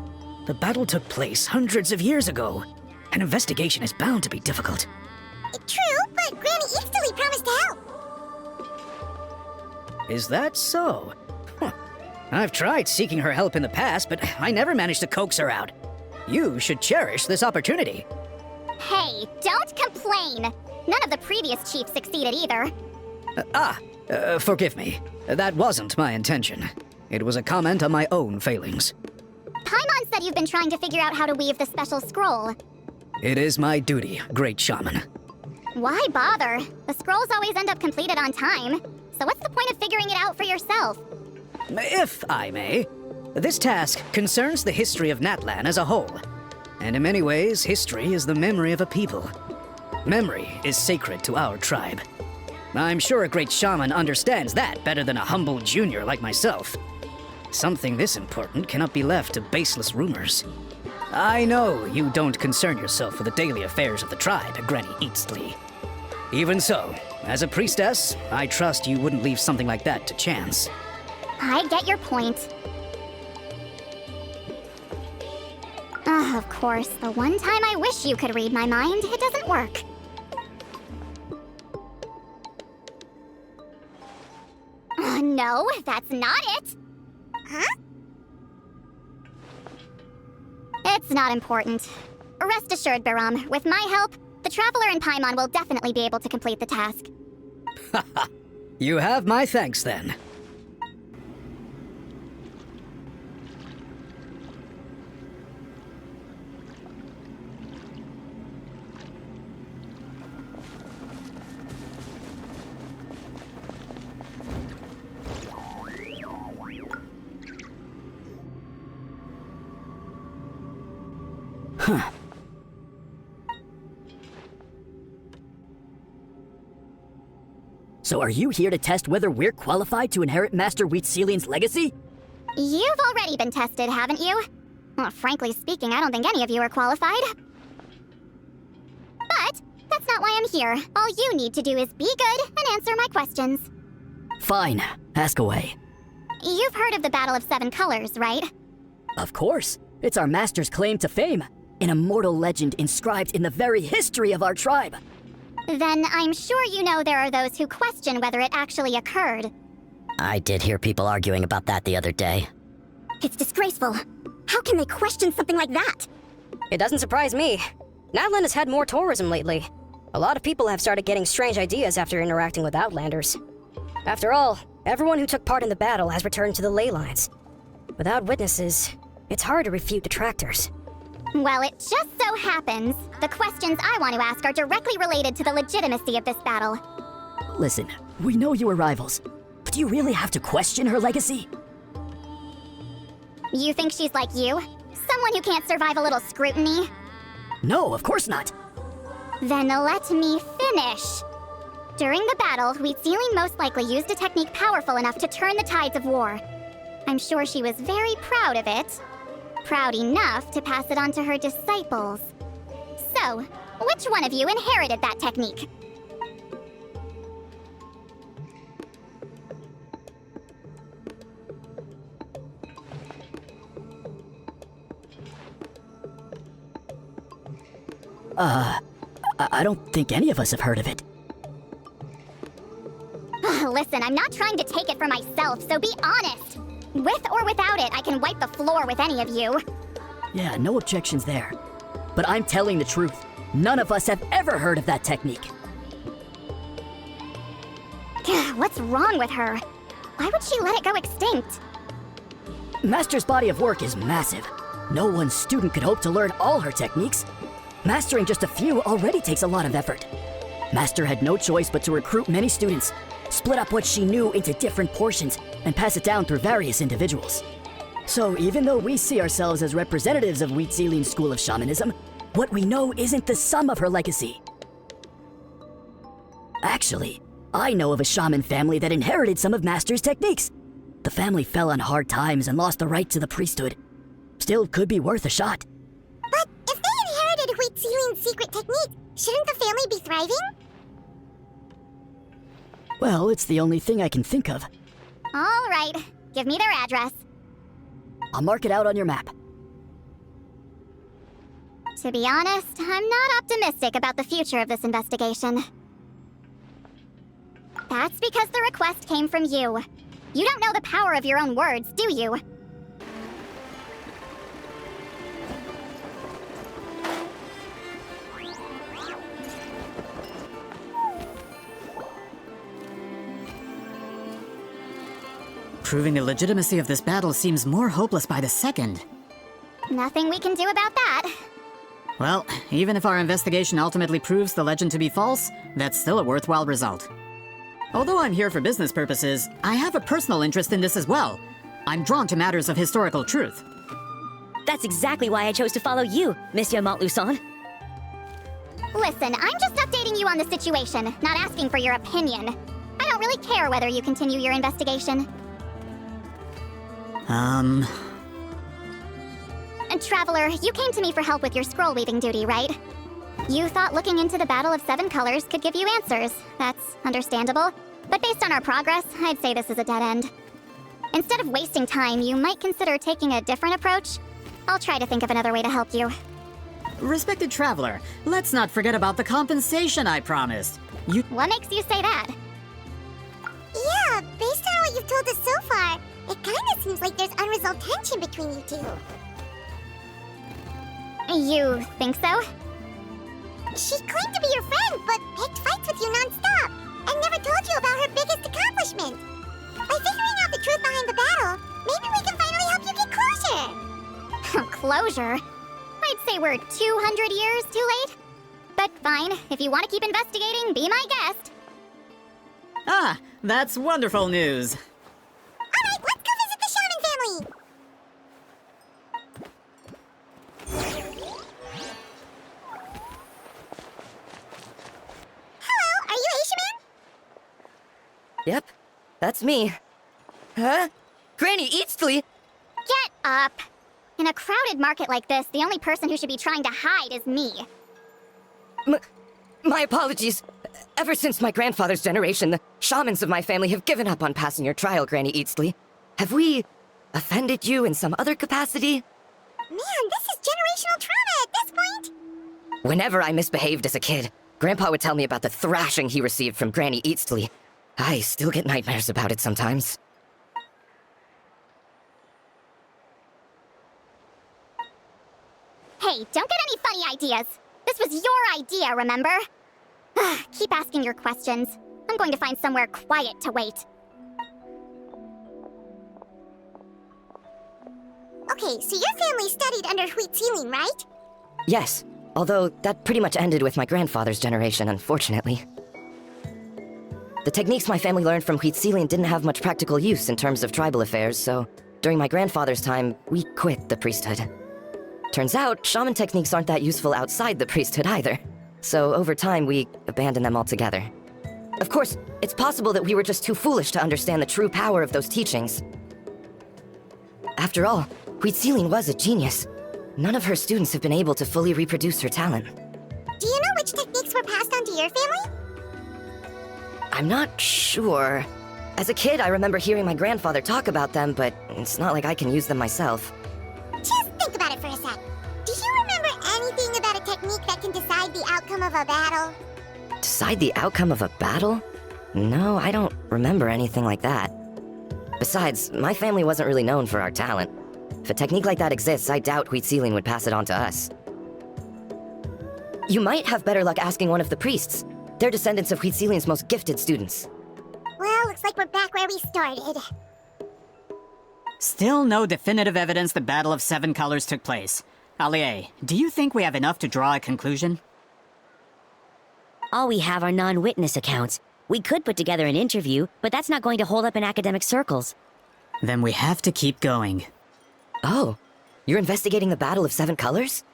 the battle took place hundreds of years ago. An investigation is bound to be difficult. True, but Granny Easterly promised to help. Is that so? I've tried seeking her help in the past, but I never managed to coax her out. You should cherish this opportunity. Hey, don't complain! None of the previous chiefs succeeded either. Forgive me. That wasn't my intention. It was a comment on my own failings. Paimon said you've been trying to figure out how to weave the special scroll. It is my duty, great shaman. Why bother? The scrolls always end up completed on time. So what's the point of figuring it out for yourself? If I may, this task concerns the history of Natlan as a whole. And in many ways, history is the memory of a people. Memory is sacred to our tribe. I'm sure a great shaman understands that better than a humble junior like myself. Something this important cannot be left to baseless rumors. I know you don't concern yourself with the daily affairs of the tribe, Granny Easterly. Even so, as a priestess, I trust you wouldn't leave something like that to chance. I get your point. Of course, the one time I wish you could read my mind, it doesn't work. No, that's not it. Huh? It's not important. Rest assured, Beram, with my help, the Traveler and Paimon will definitely be able to complete the task. You have my thanks, then. So are you here to test whether we're qualified to inherit Master Huitzilin's legacy? You've already been tested, haven't you? Well, frankly speaking, I don't think any of you are qualified. But that's not why I'm here. All you need to do is be good and answer my questions. Fine, ask away. You've heard of the Battle of Seven Colors, right? Of course, it's our master's claim to fame. An immortal legend inscribed in the very history of our tribe. Then I'm sure you know there are those who question whether it actually occurred. I did hear people arguing about that the other day. It's disgraceful. How can they question something like that? It doesn't surprise me. Natlan has had more tourism lately. A lot of people have started getting strange ideas after interacting with Outlanders. After all, everyone who took part in the battle has returned to the ley lines. Without witnesses, it's hard to refute detractors. Well, it just so happens the questions I want to ask are directly related to the legitimacy of this battle. Listen, we know you were rivals, but do you really have to question her legacy? You think she's like you? Someone who can't survive a little scrutiny? No, of course not. Then let me finish. During the battle, Huitzilin most likely used a technique powerful enough to turn the tides of war. I'm sure she was very proud of it. Proud enough to pass it on to her disciples. So, which one of you inherited that technique? I don't think any of us have heard of it. Listen, I'm not trying to take it for myself, so be honest. With or without it, I can wipe the floor with any of you. Yeah, no objections there. But I'm telling the truth. None of us have ever heard of that technique. What's wrong with her? Why would she let it go extinct? Master's body of work is massive. No one student could hope to learn all her techniques. Mastering just a few already takes a lot of effort. Master had no choice but to recruit many students, split up what she knew into different portions, and pass it down through various individuals. So even though we see ourselves as representatives of Wheatzilian's school of shamanism, what we know isn't the sum of her legacy. Actually, I know of a shaman family that inherited some of Master's techniques. The family fell on hard times and lost the right to the priesthood. Still could be worth a shot. But if they inherited Wheatzilian's secret technique, shouldn't the family be thriving? Well, it's the only thing I can think of. All right, give me their address. I'll mark it out on your map. To be honest, I'm not optimistic about the future of this investigation. That's because the request came from you. You don't know the power of your own words, do you? Proving the legitimacy of this battle seems more hopeless by the second. Nothing we can do about that. Well, even if our investigation ultimately proves the legend to be false, that's still a worthwhile result. Although I'm here for business purposes, I have a personal interest in this as well. I'm drawn to matters of historical truth. That's exactly why I chose to follow you, Monsieur Montluçon. Listen, I'm just updating you on the situation, not asking for your opinion. I don't really care whether you continue your investigation. And Traveler, you came to me for help with your scroll weaving duty, right? You thought looking into the Battle of Seven Colors could give you answers. That's understandable. But based on our progress, I'd say this is a dead end. Instead of wasting time, you might consider taking a different approach. I'll try to think of another way to help you. Respected Traveler, let's not forget about the compensation I promised. What makes you say that? Yeah, based on what you've told us so far, it kinda seems like there's unresolved tension between you two. You think so? She claimed to be your friend, but picked fights with you non-stop, and never told you about her biggest accomplishment. By figuring out the truth behind the battle, maybe we can finally help you get closure. Closure? I'd say we're 200 years too late. But fine, if you want to keep investigating, be my guest. Ah, that's wonderful news. Alright, let's go visit the Shaman family! Hello, are you a shaman? Yep, that's me. Huh? Granny Eatsley? Get up! In a crowded market like this, the only person who should be trying to hide is me. My apologies. Ever since my grandfather's generation, the shamans of my family have given up on passing your trial, Granny Eatsley. Have we offended you in some other capacity? Man, this is generational trauma at this point! Whenever I misbehaved as a kid, Grandpa would tell me about the thrashing he received from Granny Eatsley. I still get nightmares about it sometimes. Hey, don't get any funny ideas. This was your idea, remember? Keep asking your questions. I'm going to find somewhere quiet to wait. Okay, so your family studied under Wheatzilian, right? Yes, although that pretty much ended with my grandfather's generation, unfortunately. The techniques my family learned from Wheatzilian didn't have much practical use in terms of tribal affairs, so during my grandfather's time, we quit the priesthood. Turns out, shaman techniques aren't that useful outside the priesthood either. So over time, we abandoned them altogether. Of course, it's possible that we were just too foolish to understand the true power of those teachings. After all, Wheatzilian was a genius. None of her students have been able to fully reproduce her talent. Do you know which techniques were passed on to your family? I'm not sure. As a kid, I remember hearing my grandfather talk about them, but it's not like I can use them myself. Just think about it for a sec. Do you remember anything about a technique that can decide the outcome of a battle? Decide the outcome of a battle? No, I don't remember anything like that. Besides, my family wasn't really known for our talent. If a technique like that exists, I doubt Huitziling would pass it on to us. You might have better luck asking one of the priests. They're descendants of Huitziling's most gifted students. Well, looks like we're back where we started. Still no definitive evidence the Battle of Seven Colors took place. Allie, do you think we have enough to draw a conclusion? All we have are non-witness accounts. We could put together an interview, but that's not going to hold up in academic circles. Then we have to keep going. Oh, you're investigating the Battle of Seven Colors?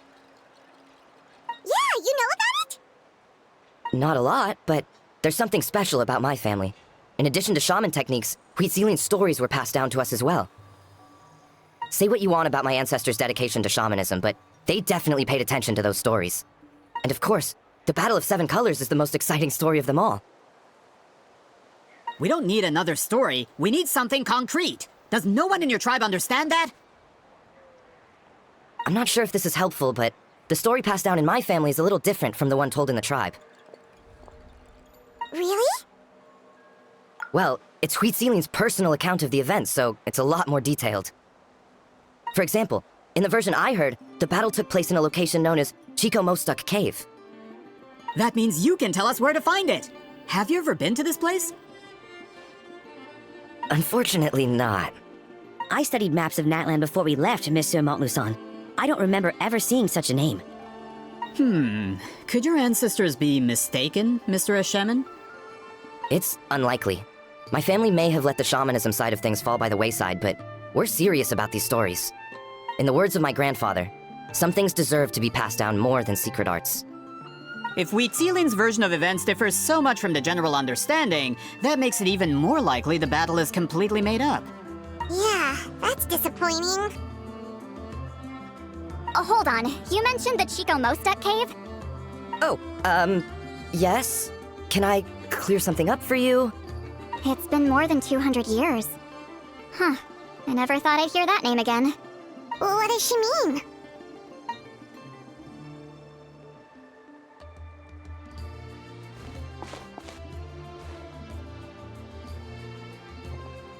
Yeah, you know about it? Not a lot, but there's something special about my family. In addition to shaman techniques, Huitziling's stories were passed down to us as well. Say what you want about my ancestors' dedication to shamanism, but they definitely paid attention to those stories. And of course, the Battle of Seven Colors is the most exciting story of them all. We don't need another story, we need something concrete. Does no one in your tribe understand that? I'm not sure if this is helpful, but the story passed down in my family is a little different from the one told in the tribe. Really? Well, it's Huitziling's personal account of the event, so it's a lot more detailed. For example, in the version I heard, the battle took place in a location known as Chico Mostuk Cave. That means you can tell us where to find it. Have you ever been to this place? Unfortunately not. I studied maps of Natlan before we left, Monsieur Montluçon. I don't remember ever seeing such a name. Could your ancestors be mistaken, Mr. Shaman? It's unlikely. My family may have let the shamanism side of things fall by the wayside, but we're serious about these stories. In the words of my grandfather, some things deserve to be passed down more than secret arts. If Huitziling's version of events differs so much from the general understanding, that makes it even more likely the battle is completely made up. Yeah, that's disappointing. Oh, hold on. You mentioned the Chico Mostuk cave? Oh, yes? Can I clear something up for you? It's been more than 200 years. Huh. I never thought I'd hear that name again. What does she mean?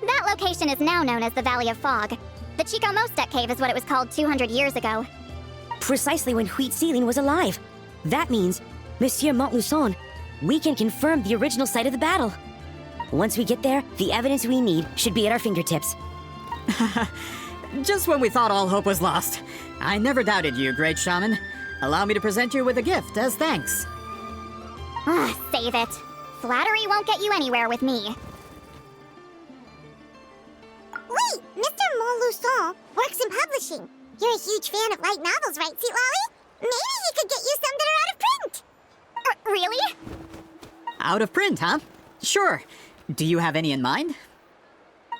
That location is now known as the Valley of Fog. The Chico Mostuk cave is what it was called 200 years ago. Precisely when Huitziling was alive. That means, Monsieur Montluçon, we can confirm the original site of the battle. Once we get there, the evidence we need should be at our fingertips. Just when we thought all hope was lost. I never doubted you, great shaman. Allow me to present you with a gift as thanks. Save it. Flattery won't get you anywhere with me. Wait, Mr. Montluçon works in publishing. You're a huge fan of light novels, right, Sidali? Maybe he could get you some that are out of print. Really? Out of print, huh? Sure. Do you have any in mind?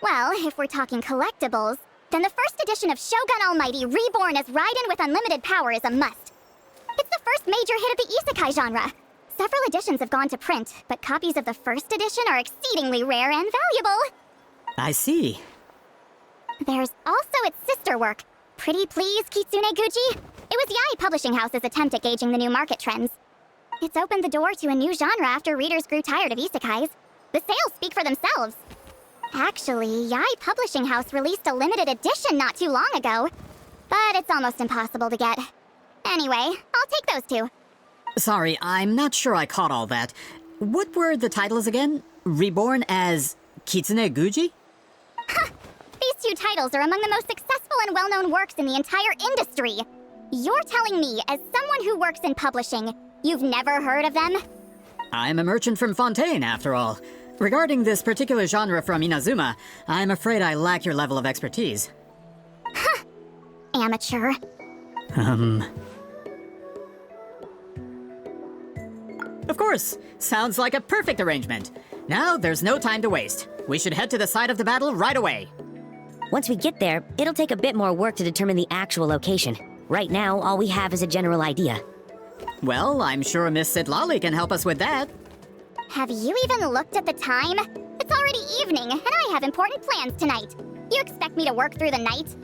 Well, if we're talking collectibles, then the first edition of Shogun Almighty Reborn as Raiden with unlimited power is a must. It's the first major hit of the isekai genre. Several editions have gone to print, but copies of the first edition are exceedingly rare and valuable. I see. There's also its sister work, Pretty Please Kitsune Guji. It was Yae Publishing House's attempt at gauging the new market trends. It's opened the door to a new genre after readers grew tired of isekais. The sales speak for themselves. Actually, Yae Publishing House released a limited edition not too long ago, but it's almost impossible to get. Anyway, I'll take those two. Sorry, I'm not sure I caught all that. What were the titles again? Reborn as Kitsune Guji? These two titles are among the most successful and well-known works in the entire industry. You're telling me, as someone who works in publishing, you've never heard of them? I'm a merchant from Fontaine, after all. Regarding this particular genre from Inazuma, I'm afraid I lack your level of expertise. Amateur. Of course! Sounds like a perfect arrangement. Now, there's no time to waste. We should head to the site of the battle right away. Once we get there, it'll take a bit more work to determine the actual location. Right now, all we have is a general idea. Well, I'm sure Miss Sidali can help us with that. Have you even looked at the time? It's already evening, and I have important plans tonight. You expect me to work through the night?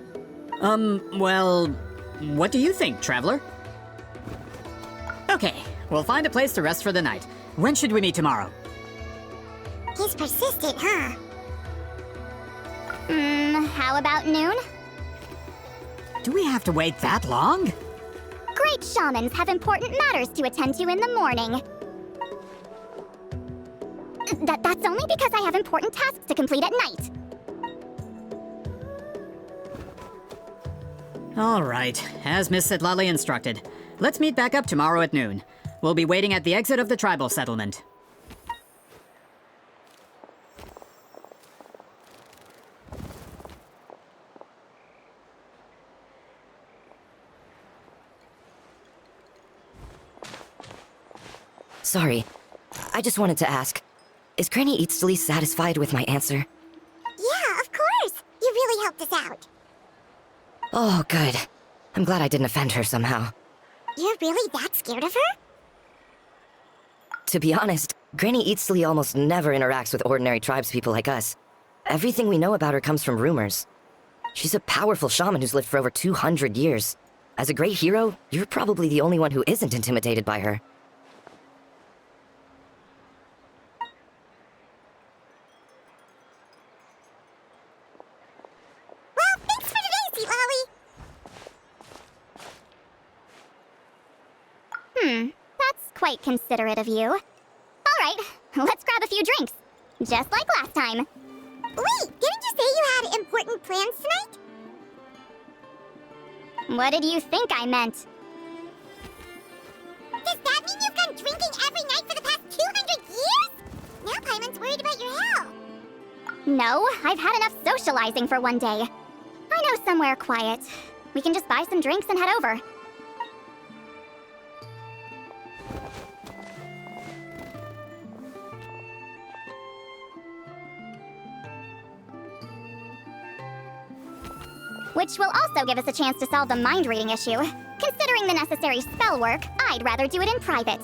Well, what do you think, traveler? Okay, We'll find a place to rest for the night. When should we meet tomorrow? He's persistent, huh? How about noon? Do we have to wait that long? Great shamans have important matters to attend to in the morning. That's only because I have important tasks to complete at night. All right, as Miss Sidali instructed. Let's meet back up tomorrow at noon. We'll be waiting at the exit of the tribal settlement. Sorry, I just wanted to ask, is Granny Eatsley satisfied with my answer? Yeah, of course! You really helped us out. Oh, good. I'm glad I didn't offend her somehow. You're really that scared of her? To be honest, Granny Eatsley almost never interacts with ordinary tribespeople like us. Everything we know about her comes from rumors. She's a powerful shaman who's lived for over 200 years. As a great hero, you're probably the only one who isn't intimidated by her. Well, thanks for today, Sweet Lolly. That's quite considerate of you. All right, let's grab a few drinks. Just like last time. Wait, didn't you say you had important plans tonight? What did you think I meant? Does that mean you've gone drinking every night for the past 200 years? Now Paimon's worried about your health. No, I've had enough socializing for one day. I know somewhere quiet. We can just buy some drinks and head over. Which will also give us a chance to solve the mind reading issue. Considering the necessary spell work, I'd rather do it in private.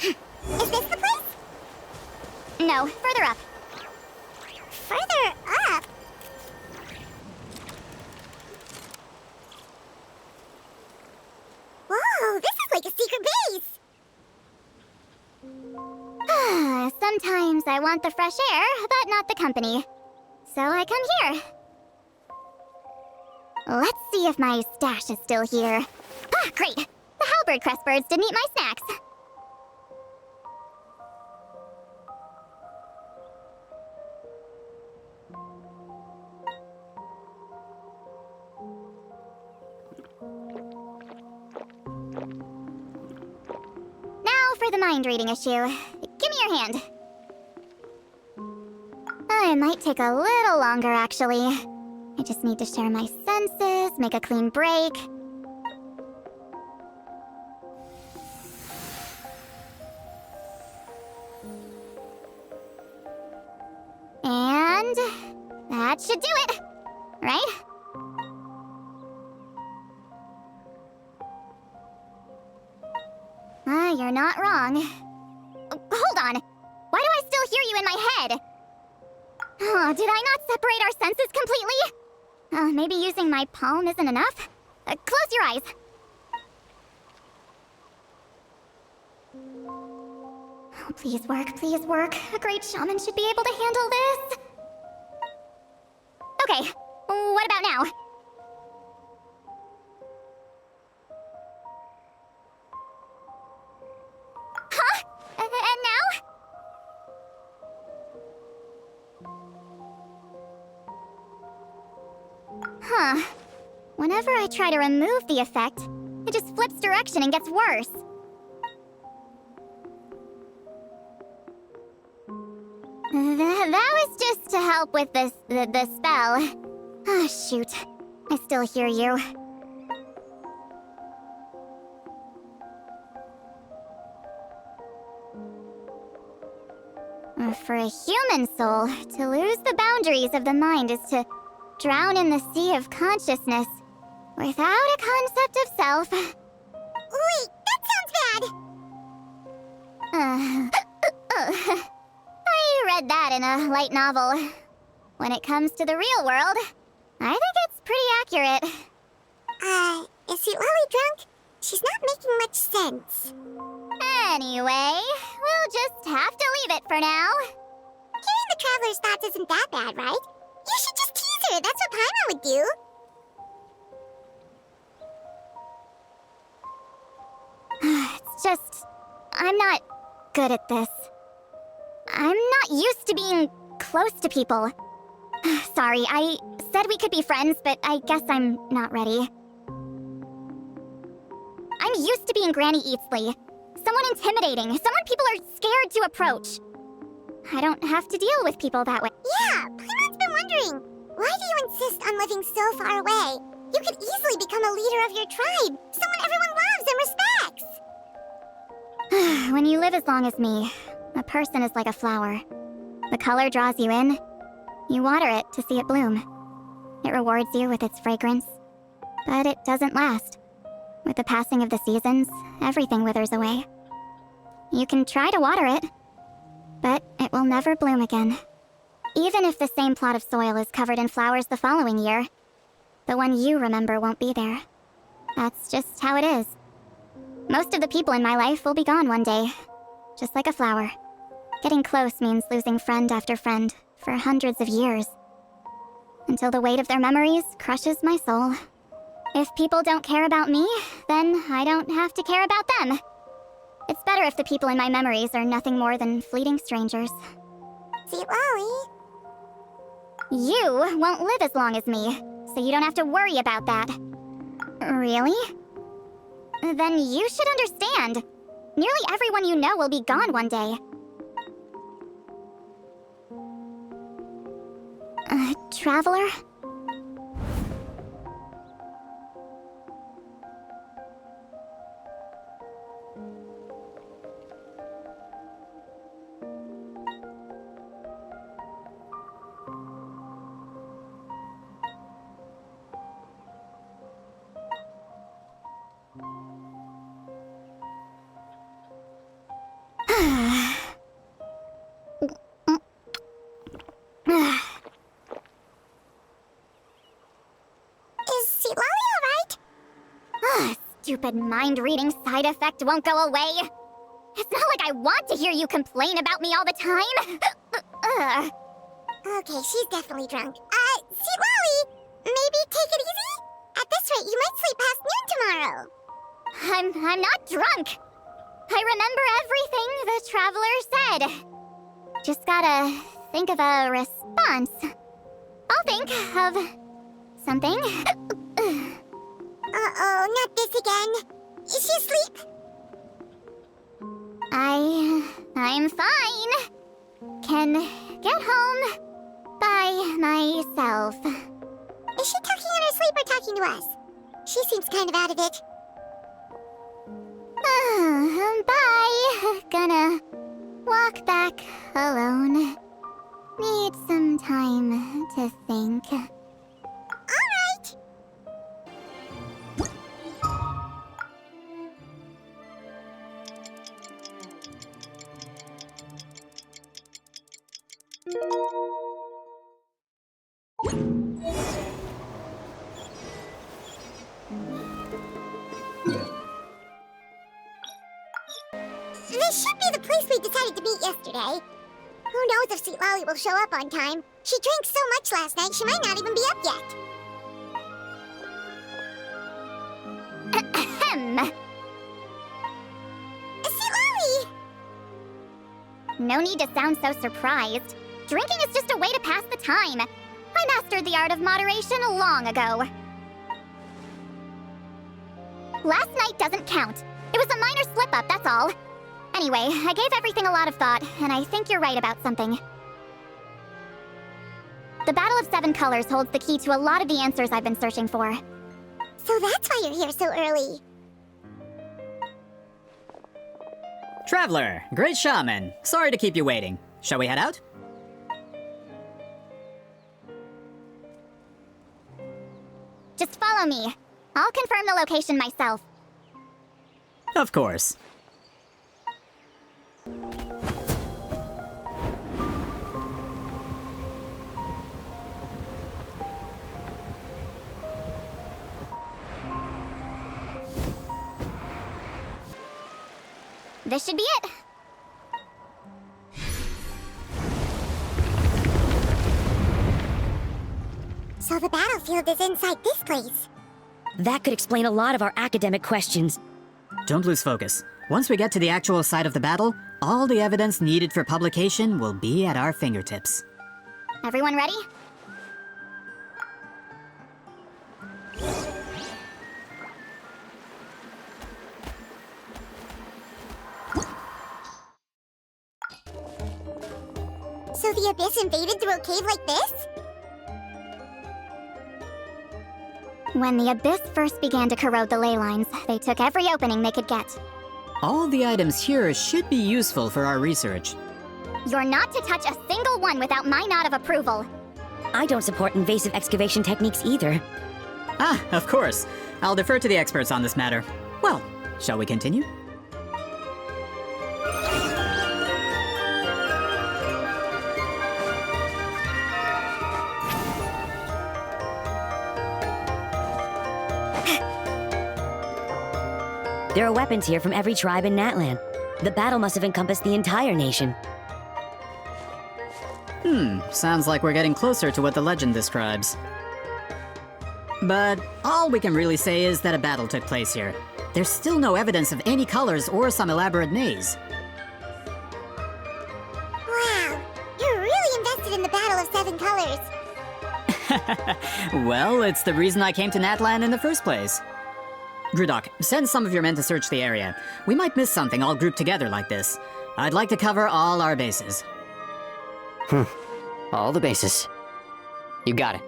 Is this the place? No, further up. Further up? Whoa, this is like a secret base! Sometimes I want the fresh air, but not the company. So I come here. Let's see if my stash is still here. Ah, great! The halberd crest birds didn't eat my snacks. For the mind reading issue. Give me your hand. It might take a little longer, actually. I just need to share my senses, make a clean break. And that should do it, right? You're not wrong. Hold on! Why do I still hear you in my head? Oh, did I not separate our senses completely? Maybe using my palm isn't enough? Close your eyes. Oh, please work, please work. A great shaman should be able to handle this. Okay, what about now? And now? Huh. Whenever I try to remove the effect, it just flips direction and gets worse. That was just to help with the spell. Ah, shoot. I still hear you. For a human soul, to lose the boundaries of the mind is to drown in the sea of consciousness without a concept of self. in a light novel. When it comes to the real world, I think it's pretty accurate. Is Sidali drunk? She's not making much sense. Anyway, we'll just have to leave it for now. Hearing the Traveler's thoughts isn't that bad, right? You should just tease her, that's what Paimon would do. It's just... I'm not good at this. I'm not used to being close to people. Sorry, I said we could be friends, but I guess I'm not ready. I'm used to being Granny Eatsley. Someone intimidating, someone people are scared to approach. I don't have to deal with people that way. Yeah, Paimon's been wondering, why do you insist on living so far away? You could easily become a leader of your tribe, someone everyone loves and respects. When you live as long as me, a person is like a flower. The color draws you in. You water it to see it bloom. It rewards you with its fragrance. But it doesn't last. With the passing of the seasons, everything withers away. You can try to water it, but it will never bloom again. Even if the same plot of soil is covered in flowers the following year, the one you remember won't be there. That's just how it is. Most of the people in my life will be gone one day, just like a flower. Getting close means losing friend after friend for hundreds of years, until the weight of their memories crushes my soul. If people don't care about me, then I don't have to care about them. It's better if the people in my memories are nothing more than fleeting strangers. Sidali? You won't live as long as me, so you don't have to worry about that. Really? Then you should understand. Nearly everyone you know will be gone one day. Traveler? Stupid mind-reading side effect won't go away. It's not like I want to hear you complain about me all the time. Okay, she's definitely drunk. Sidali, maybe take it easy? At this rate, you might sleep past noon tomorrow. I'm not drunk. I remember everything the Traveler said. Just gotta think of a response. I'll think of something. Uh-oh, not this again. Is she asleep? I'm fine. Can get home by myself. Is she talking in her sleep or talking to us? She seems kind of out of it. Bye. Gonna walk back alone. Need some time to think. Alright. This should be the place we decided to meet yesterday. Who knows if Sidali will show up on time? She drank so much last night, she might not even be up yet. Ahem. Sidali! No need to sound so surprised. Drinking is just a way to pass the time. I mastered the art of moderation long ago. Last night doesn't count. It was a minor slip-up, that's all. Anyway, I gave everything a lot of thought, and I think you're right about something. The Battle of Seven Colors holds the key to a lot of the answers I've been searching for. So that's why you're here so early. Traveler, great shaman. Sorry to keep you waiting. Shall we head out? Just follow me. I'll confirm the location myself. Of course. This should be it. So the battlefield is inside this place. That could explain a lot of our academic questions. Don't lose focus. Once we get to the actual site of the battle, all the evidence needed for publication will be at our fingertips. Everyone ready? So the Abyss invaded through a cave like this? When the Abyss first began to corrode the ley lines, they took every opening they could get. All the items here should be useful for our research. You're not to touch a single one without my nod of approval. I don't support invasive excavation techniques either. Ah, of course. I'll defer to the experts on this matter. Well, shall we continue? There are weapons here from every tribe in Natlan. The battle must have encompassed the entire nation. Sounds like we're getting closer to what the legend describes. But all we can really say is that a battle took place here. There's still no evidence of any colors or some elaborate maze. Wow, you're really invested in the Battle of Seven Colors. Well, it's the reason I came to Natlan in the first place. Grudok, send some of your men to search the area. We might miss something all grouped together like this. I'd like to cover all our bases. All the bases. You got it.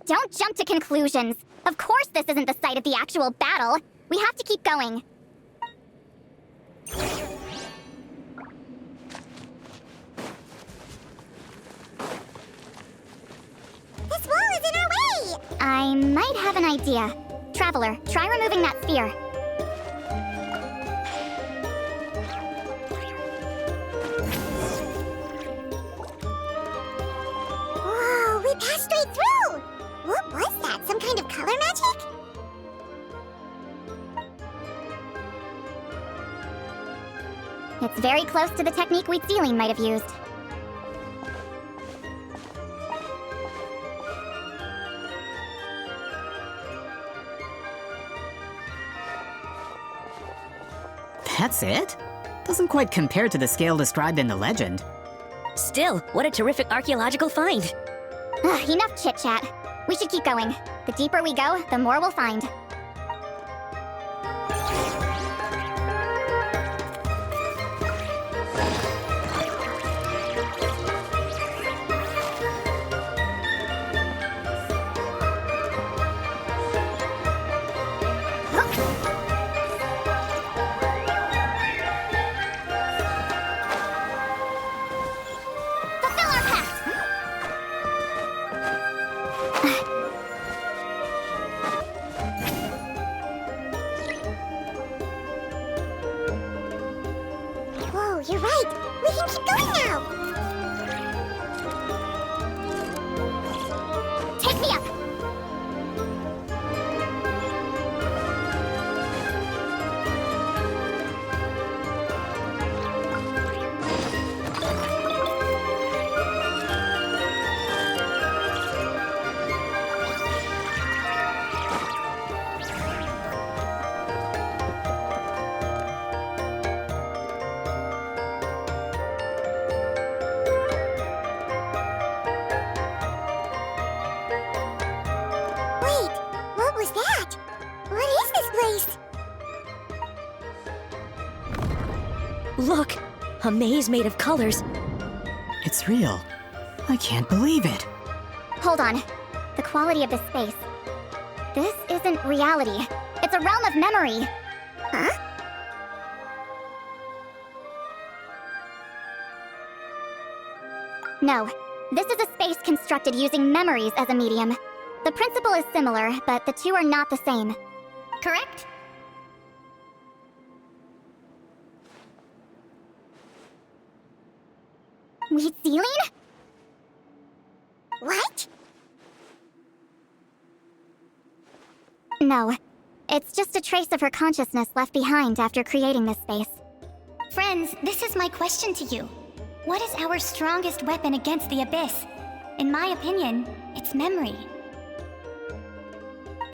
Don't jump to conclusions. Of course this isn't the site of the actual battle. We have to keep going. This wall is in our way! I might have an idea. Traveler, try removing that sphere. Whoa, we passed straight through! What was that? Some kind of color magic? It's very close to the technique Wheatsealing might have used. That's it? Doesn't quite compare to the scale described in the legend. Still, what a terrific archaeological find. Enough chit-chat. We should keep going. The deeper we go, the more we'll find. Fulfill our pact! Whoa, you're right! We can keep going now! Take me up! Wait, what was that? What is this place? Look, a maze made of colors. It's real. I can't believe it. Hold on. The quality of this space. This isn't reality. It's a realm of memory. Huh? No. This is a space constructed using memories as a medium. The principle is similar, but the two are not the same. Correct? Wheatsealing? What? No. It's just a trace of her consciousness left behind after creating this space. Friends, this is my question to you. What is our strongest weapon against the Abyss? In my opinion, it's memory.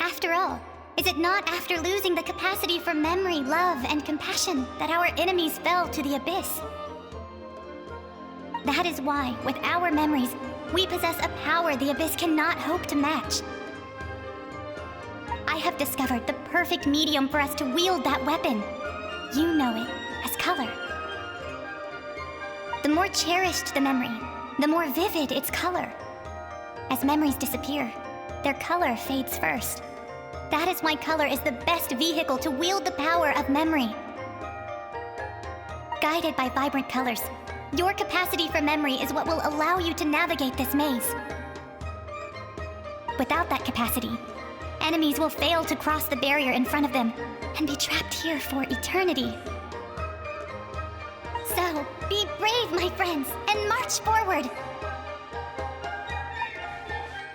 After all, is it not after losing the capacity for memory, love, and compassion that our enemies fell to the Abyss? That is why, with our memories, we possess a power the Abyss cannot hope to match. I have discovered the perfect medium for us to wield that weapon. You know it as color. The more cherished the memory, the more vivid its color. As memories disappear, their color fades first. That is why color is the best vehicle to wield the power of memory. Guided by vibrant colors, your capacity for memory is what will allow you to navigate this maze. Without that capacity, enemies will fail to cross the barrier in front of them and be trapped here for eternity. So, be brave, my friends, and march forward!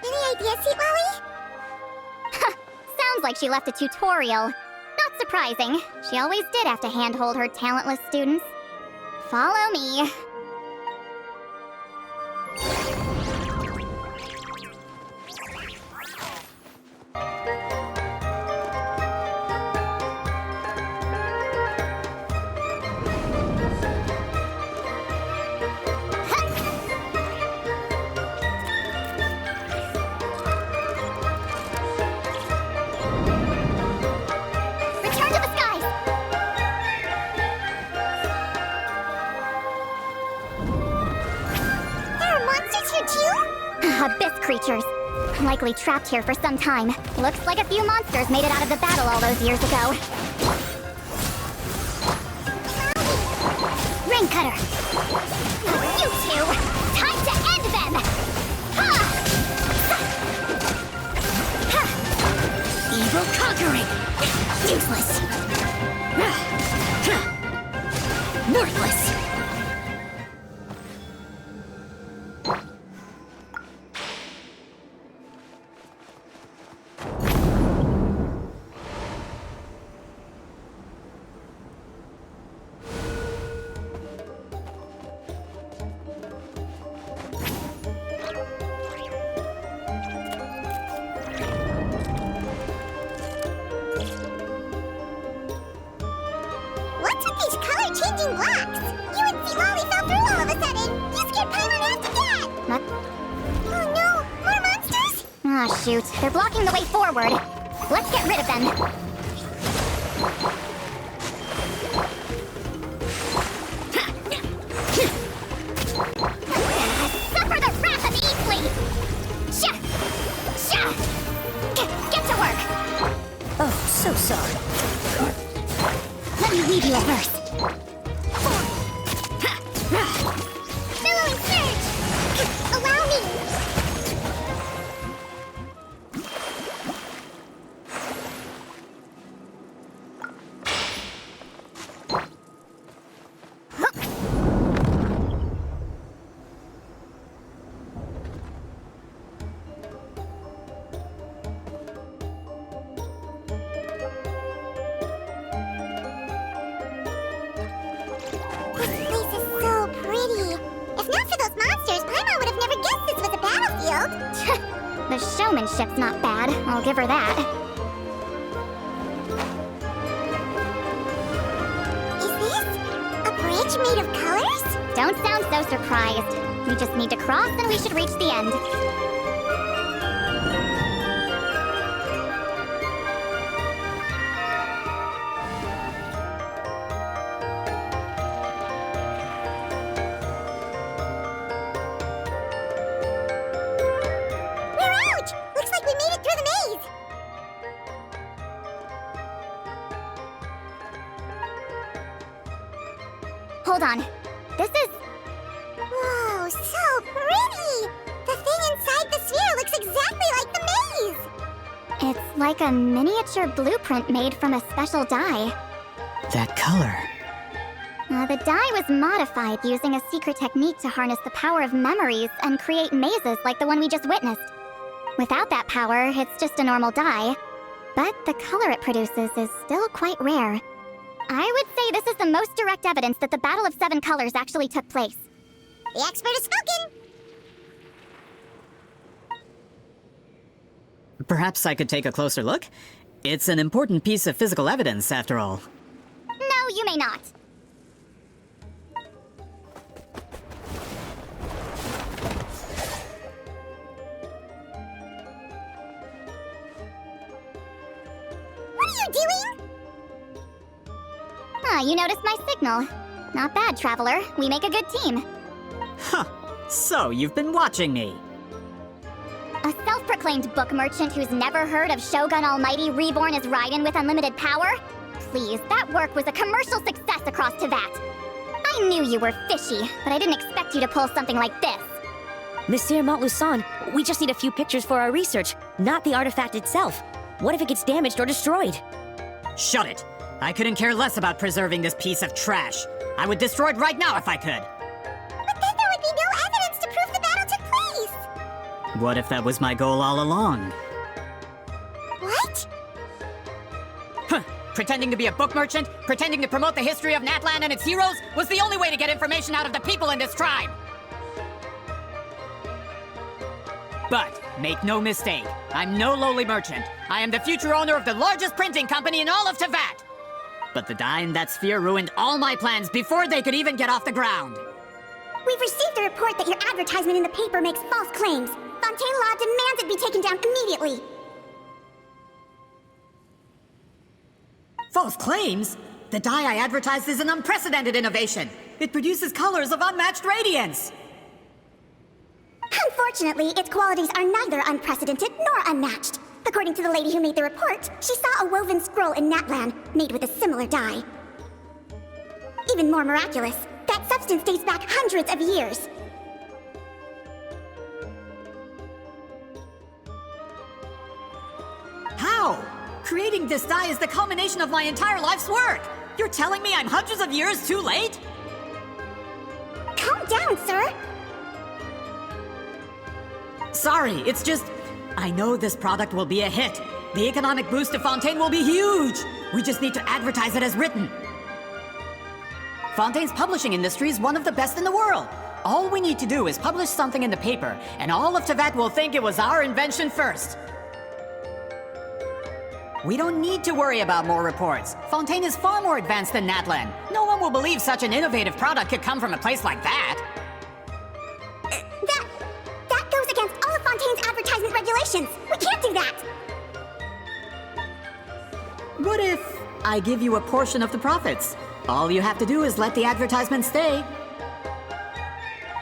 Any ideas, Sweet Lolly? Sounds like she left a tutorial. Not surprising. She always did have to handhold her talentless students. Follow me. Abyss creatures. Likely trapped here for some time. Looks like a few monsters made it out of the battle all those years ago. Ring cutter! You two! Time to end them! Ha! Ha! Evil conquering! Useless! Worthless! What's with these color-changing blocks? You and Sweet Lolly fell through all of a sudden! You scared Paimon half to death! What? Oh no! More monsters? Ah, shoot. They're blocking the way forward. Let's get rid of them. Suffer the wrath of Eastly! Sha! Sha! Get to work! Oh, so sorry. Let me lead you at first. Billowing surge! Allow me! The showmanship's not bad, I'll give her that. Is this a bridge made of colors? Don't sound so surprised. We just need to cross and we should reach the end. Hold on. This is... Whoa, so pretty! The thing inside the sphere looks exactly like the maze! It's like a miniature blueprint made from a special dye. That color. The dye was modified using a secret technique to harness the power of memories and create mazes like the one we just witnessed. Without that power, it's just a normal dye. but the color it produces is still quite rare. I would say this is the most direct evidence that the Battle of Seven Colors actually took place. The expert has spoken! Perhaps I could take a closer look? It's an important piece of physical evidence, after all. No, you may not. What are you doing? Ah, you noticed my signal. Not bad, Traveler. We make a good team. Huh. So, you've been watching me. A self-proclaimed book merchant who's never heard of Shogun Almighty reborn as Raiden with unlimited power? Please, that work was a commercial success across Teyvat. I knew you were fishy, but I didn't expect you to pull something like this. Monsieur Montluçon, we just need a few pictures for our research, not the artifact itself. What if it gets damaged or destroyed? Shut it! I couldn't care less about preserving this piece of trash. I would destroy it right now if I could. But then there would be no evidence to prove the battle took place! What if that was my goal all along? What? Huh. Pretending to be a book merchant, pretending to promote the history of Natlan and its heroes, was the only way to get information out of the people in this tribe! But, make no mistake, I'm no lowly merchant. I am the future owner of the largest printing company in all of Teyvat! But the dye in that sphere ruined all my plans before they could even get off the ground. We've received a report that your advertisement in the paper makes false claims. Fontaine Law demands it be taken down immediately. False claims? The dye I advertised is an unprecedented innovation. It produces colors of unmatched radiance. Unfortunately, its qualities are neither unprecedented nor unmatched. According to the lady who made the report, she saw a woven scroll in Natlan, made with a similar dye. Even more miraculous, that substance dates back hundreds of years. How? Creating this dye is the culmination of my entire life's work! You're telling me I'm hundreds of years too late? Calm down, sir! Sorry, it's just... I know this product will be a hit. The economic boost to Fontaine will be huge! We just need to advertise it as written. Fontaine's publishing industry is one of the best in the world. All we need to do is publish something in the paper, and all of Teyvat will think it was our invention first. We don't need to worry about more reports. Fontaine is far more advanced than Natlan. No one will believe such an innovative product could come from a place like that. That goes against all of Fontaine's advertisement regulations. We can't do that. What if I give you a portion of the profits? All you have to do is let the advertisement stay.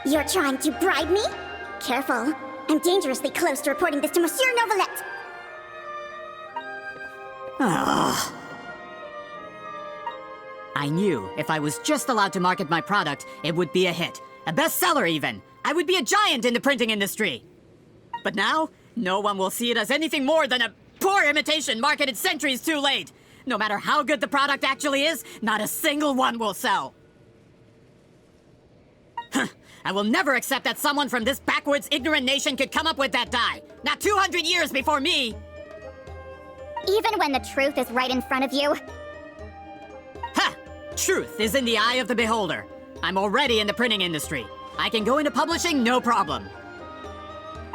You're trying to bribe me? Careful. I'm dangerously close to reporting this to Monsieur Novelette. Ugh. I knew if I was just allowed to market my product, it would be a hit. A bestseller, even. I would be a giant in the printing industry. But now, no one will see it as anything more than a poor imitation marketed centuries too late. No matter how good the product actually is, not a single one will sell. I will never accept that someone from this backwoods, ignorant nation could come up with that dye. Not 200 years before me! Even when the truth is right in front of you? Ha! Truth is in the eye of the beholder. I'm already in the printing industry. I can go into publishing, no problem.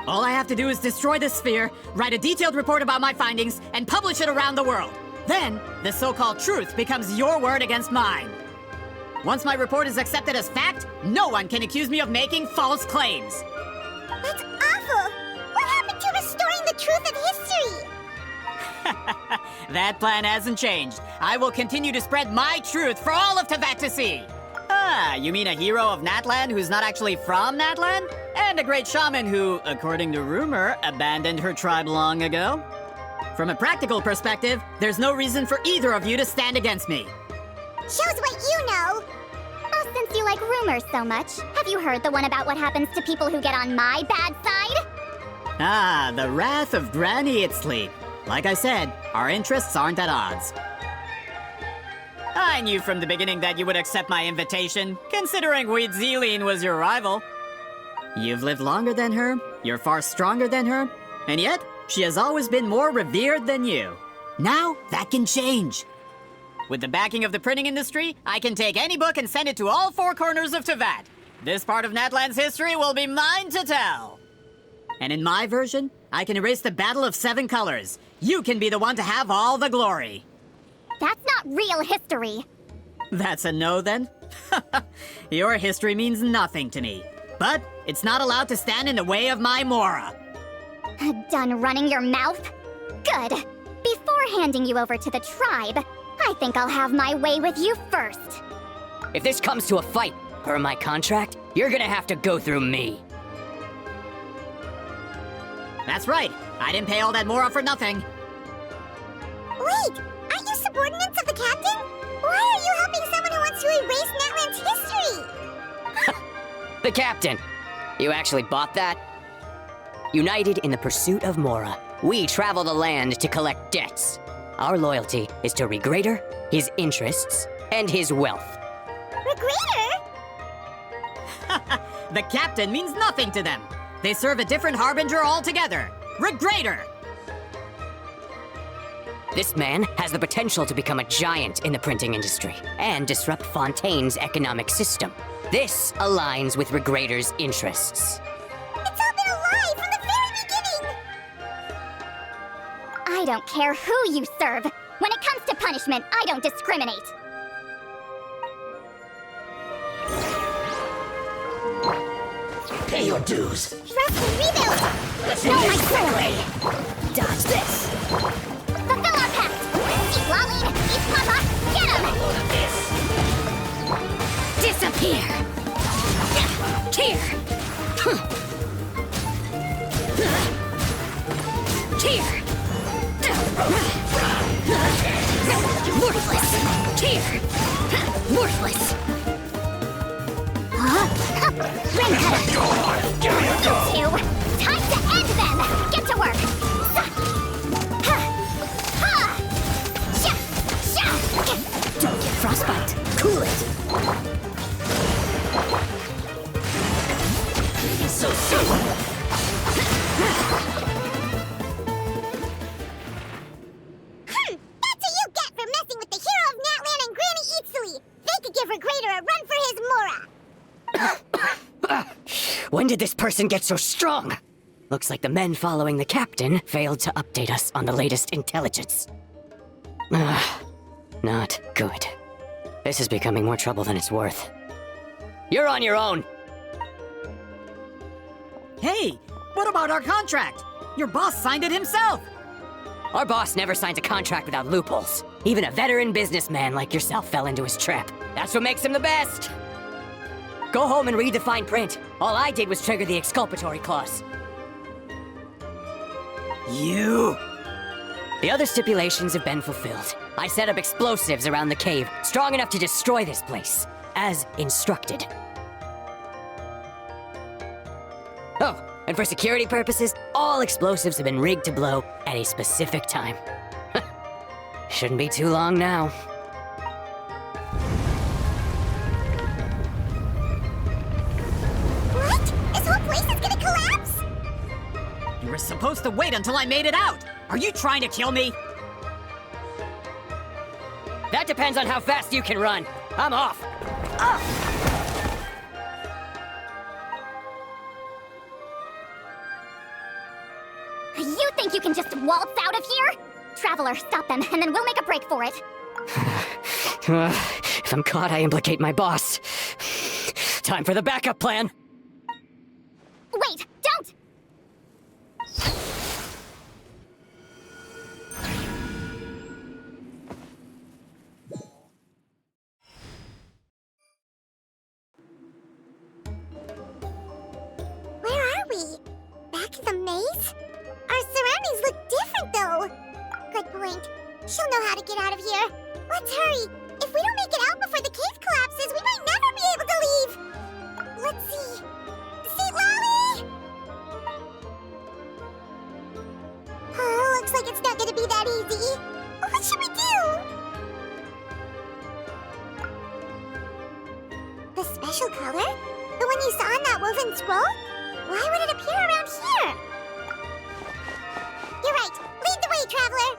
All I have to do is destroy this sphere, write a detailed report about my findings, and publish it around the world. Then, the so-called truth becomes your word against mine. Once my report is accepted as fact, no one can accuse me of making false claims. That's awful! What happened to restoring the truth of history? That plan hasn't changed. I will continue to spread my truth for all of Teyvat to see. Ah, you mean a hero of Natlan who's not actually from Natlan? And a great shaman who, according to rumor, abandoned her tribe long ago? From a practical perspective, there's no reason for either of you to stand against me. Shows what you know! Oh, since you like rumors so much, have you heard the one about what happens to people who get on my bad side? Ah, the wrath of Granny Itzli. Like I said, our interests aren't at odds. I knew from the beginning that you would accept my invitation, considering Huitziline was your rival. You've lived longer than her, you're far stronger than her, and yet, she has always been more revered than you. Now, that can change. With the backing of the printing industry, I can take any book and send it to all four corners of Teyvat. This part of Natlan's history will be mine to tell. And in my version, I can erase the Battle of Seven Colors. You can be the one to have all the glory. That's not real history. That's a no, then? Your history means nothing to me. But it's not allowed to stand in the way of my Mora. Done running your mouth? Good. Before handing you over to the tribe, I think I'll have my way with you first. If this comes to a fight, per my contract, you're gonna have to go through me. That's right. I didn't pay all that Mora for nothing. Wait, aren't you subordinates of the captain? Why are you helping someone who wants to erase Natlan's history? The captain! You actually bought that? United in the pursuit of Mora, we travel the land to collect debts. Our loyalty is to Regrader, his interests, and his wealth. Regrader? The captain means nothing to them. They serve a different harbinger altogether. Regrader! This man has the potential to become a giant in the printing industry and disrupt Fontaine's economic system. This aligns with Regrader's interests. It's all been a lie from the very beginning! I don't care who you serve. When it comes to punishment, I don't discriminate. Pay your dues. Rusty, rebuild! Let's No, do my this sword! quickly. Dodge this. Fulfill our pact! Eat Laline! Eat Papa! Get him! Disappear! Here! Here! Worthless! Here! Worthless! Ring cutter! You two! Time to end them! Get to work! Don't get frostbite. Cool it. So soon. That's what you get for messing with the hero of Natlan and Granny Eatsley! They could give Regrader a run for his Mora! When did this person get so strong? Looks like the men following the captain failed to update us on the latest intelligence. Not good. This is becoming more trouble than it's worth. You're on your own! Hey, what about our contract? Your boss signed it himself! Our boss never signs a contract without loopholes. Even a veteran businessman like yourself fell into his trap. That's what makes him the best! Go home and read the fine print. All I did was trigger the exculpatory clause. You! The other stipulations have been fulfilled. I set up explosives around the cave, strong enough to destroy this place, as instructed. Oh, and for security purposes, all explosives have been rigged to blow at a specific time. Shouldn't be too long now. What? This whole place is gonna collapse? You were supposed to wait until I made it out! Are you trying to kill me? That depends on how fast you can run. I'm off. You think you can just waltz out of here? Traveler, stop them, and then we'll make a break for it. If I'm caught, I implicate my boss. Time for the backup plan. Wait, don't! Where are we? Back in the maze? Our surroundings look different, though. Good point. She'll know how to get out of here. Let's hurry. If we don't make it out before the cave collapses, we might never be able to leave. Let's see. Sidali! Oh, looks like it's not gonna be that easy. What should we do? The special color? The one you saw on that woven scroll? Why would it appear around here? You're right. Lead the way, Traveler.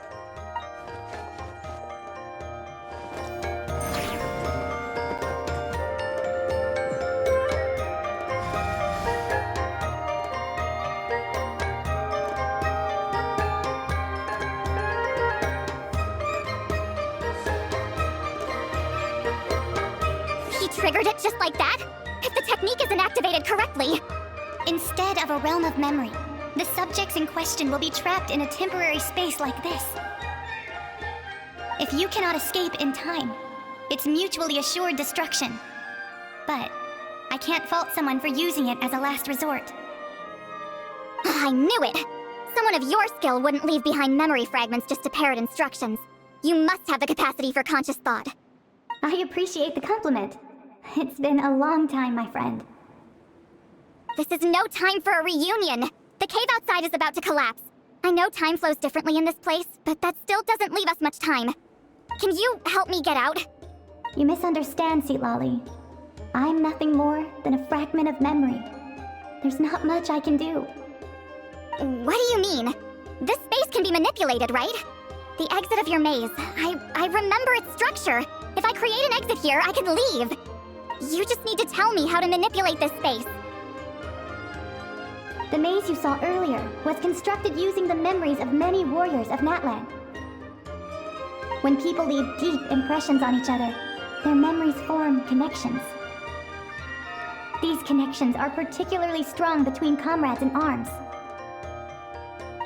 triggered it just like that? If the technique isn't activated correctly... Instead of a realm of memory, the subjects in question will be trapped in a temporary space like this. If you cannot escape in time, it's mutually assured destruction. But I can't fault someone for using it as a last resort. I knew it! Someone of your skill wouldn't leave behind memory fragments just to parrot instructions. You must have the capacity for conscious thought. I appreciate the compliment. It's been a long time, my friend. This is no time for a reunion! The cave outside is about to collapse. I know time flows differently in this place, but that still doesn't leave us much time. Can you help me get out? You misunderstand, Sidali. I'm nothing more than a fragment of memory. There's not much I can do. What do you mean? This space can be manipulated, right? The exit of your maze. I remember its structure. If I create an exit here, I can leave. You just need to tell me how to manipulate this space. The maze you saw earlier was constructed using the memories of many warriors of Natlan. When people leave deep impressions on each other, their memories form connections. These connections are particularly strong between comrades in arms.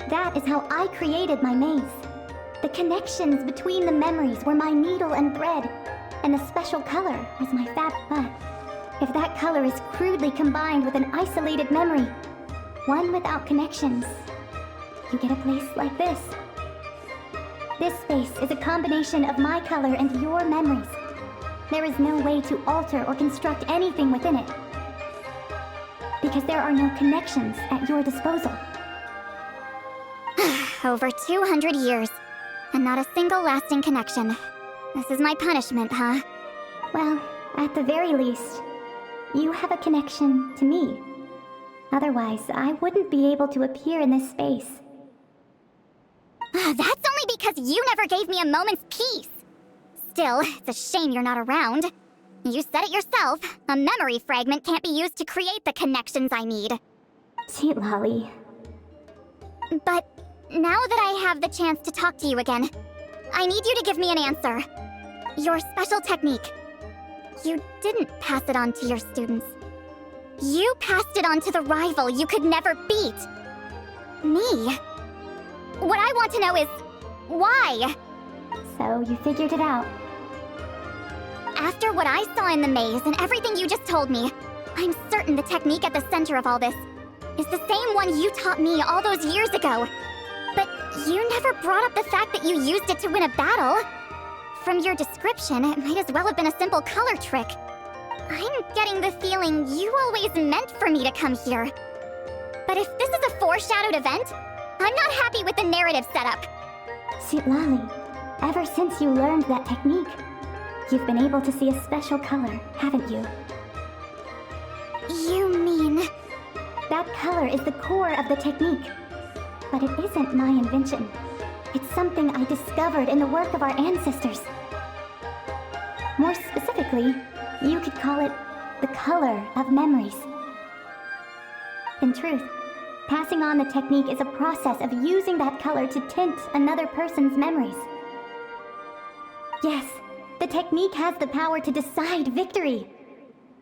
That is how I created my maze. The connections between the memories were my needle and thread, and the special color was my fab bud. If that color is crudely combined with an isolated memory, one without connections, you get a place like this. This space is a combination of my color and your memories. There is no way to alter or construct anything within it, because there are no connections at your disposal. Over 200 years, and not a single lasting connection. This is my punishment, huh? Well, at the very least, you have a connection to me. Otherwise, I wouldn't be able to appear in this space. That's only because you never gave me a moment's peace. Still, it's a shame you're not around. You said it yourself. A memory fragment can't be used to create the connections I need. Sidali. But now that I have the chance to talk to you again, I need you to give me an answer. Your special technique. You didn't pass it on to your students. You passed it on to the rival you could never beat. Me. What I want to know is, why? So you figured it out. After what I saw in the maze and everything you just told me, I'm certain the technique at the center of all this is the same one you taught me all those years ago. But you never brought up the fact that you used it to win a battle. From your description, it might as well have been a simple color trick. I'm getting the feeling you always meant for me to come here. But if this is a foreshadowed event, I'm not happy with the narrative setup. Sidali, ever since you learned that technique, you've been able to see a special color, haven't you? You mean... That color is the core of the technique. But it isn't my invention. It's something I discovered in the work of our ancestors. More specifically, you could call it the color of memories. In truth, passing on the technique is a process of using that color to tint another person's memories. Yes, the technique has the power to decide victory.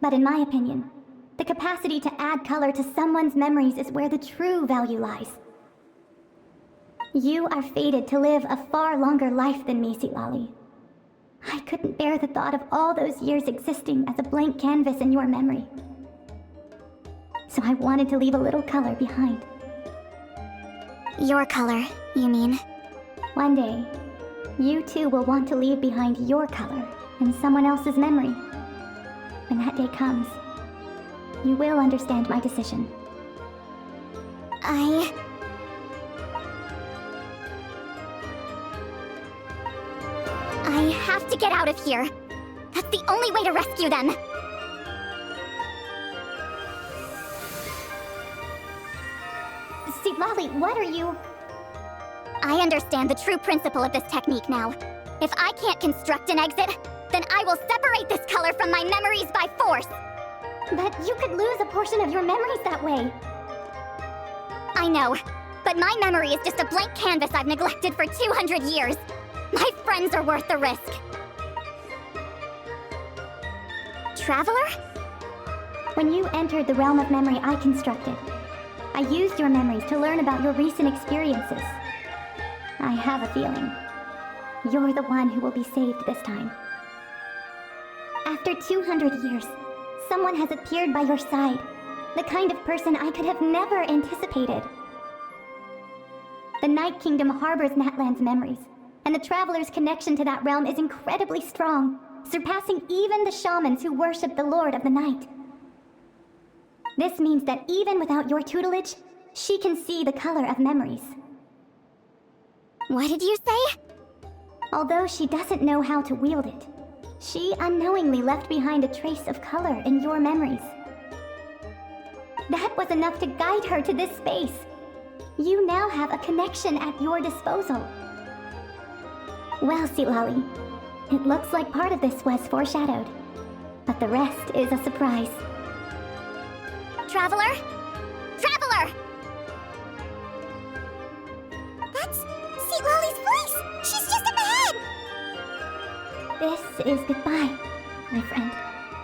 But in my opinion, the capacity to add color to someone's memories is where the true value lies. You are fated to live a far longer life than me, Sidali. I couldn't bear the thought of all those years existing as a blank canvas in your memory. So I wanted to leave a little color behind. Your color, you mean? One day, you too will want to leave behind your color in someone else's memory. When that day comes, you will understand my decision. I have to get out of here. That's the only way to rescue them. Sidali, what are you... I understand the true principle of this technique now. If I can't construct an exit, then I will separate this color from my memories by force. But you could lose a portion of your memories that way. I know, but my memory is just a blank canvas I've neglected for 200 years. My friends are worth the risk. Traveler? When you entered the realm of memory I constructed, I used your memories to learn about your recent experiences. I have a feeling you're the one who will be saved this time. After 200 years, someone has appeared by your side. The kind of person I could have never anticipated. The Night Kingdom harbors Natlan's memories, and the Traveler's connection to that realm is incredibly strong, surpassing even the shamans who worship the Lord of the Night. This means that even without your tutelage, she can see the color of memories. What did you say? Although she doesn't know how to wield it, she unknowingly left behind a trace of color in your memories. That was enough to guide her to this space. You now have a connection at your disposal. Well, Sidali, it looks like part of this was foreshadowed, but the rest is a surprise. Traveler? Traveler! That's Sidali's voice! She's just up ahead! This is goodbye, my friend.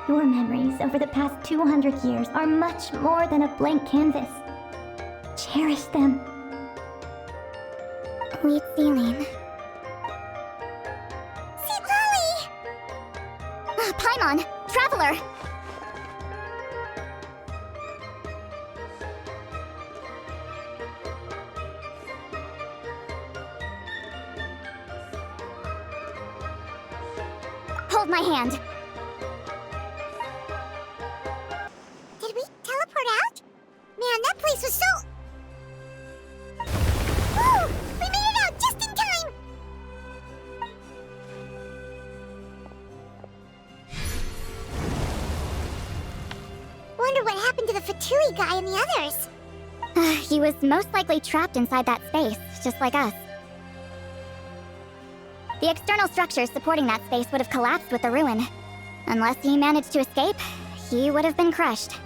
Your memories over the past 200 years are much more than a blank canvas. Cherish them. Sweet Celine. Sidali! Paimon! Traveler! Hold my hand. Did we teleport out? Man, that place was so... Woo! We made it out just in time! Wonder what happened to the Fatui guy and the others. He was most likely trapped inside that space, just like us. The external structures supporting that space would have collapsed with the ruin. Unless he managed to escape, he would have been crushed.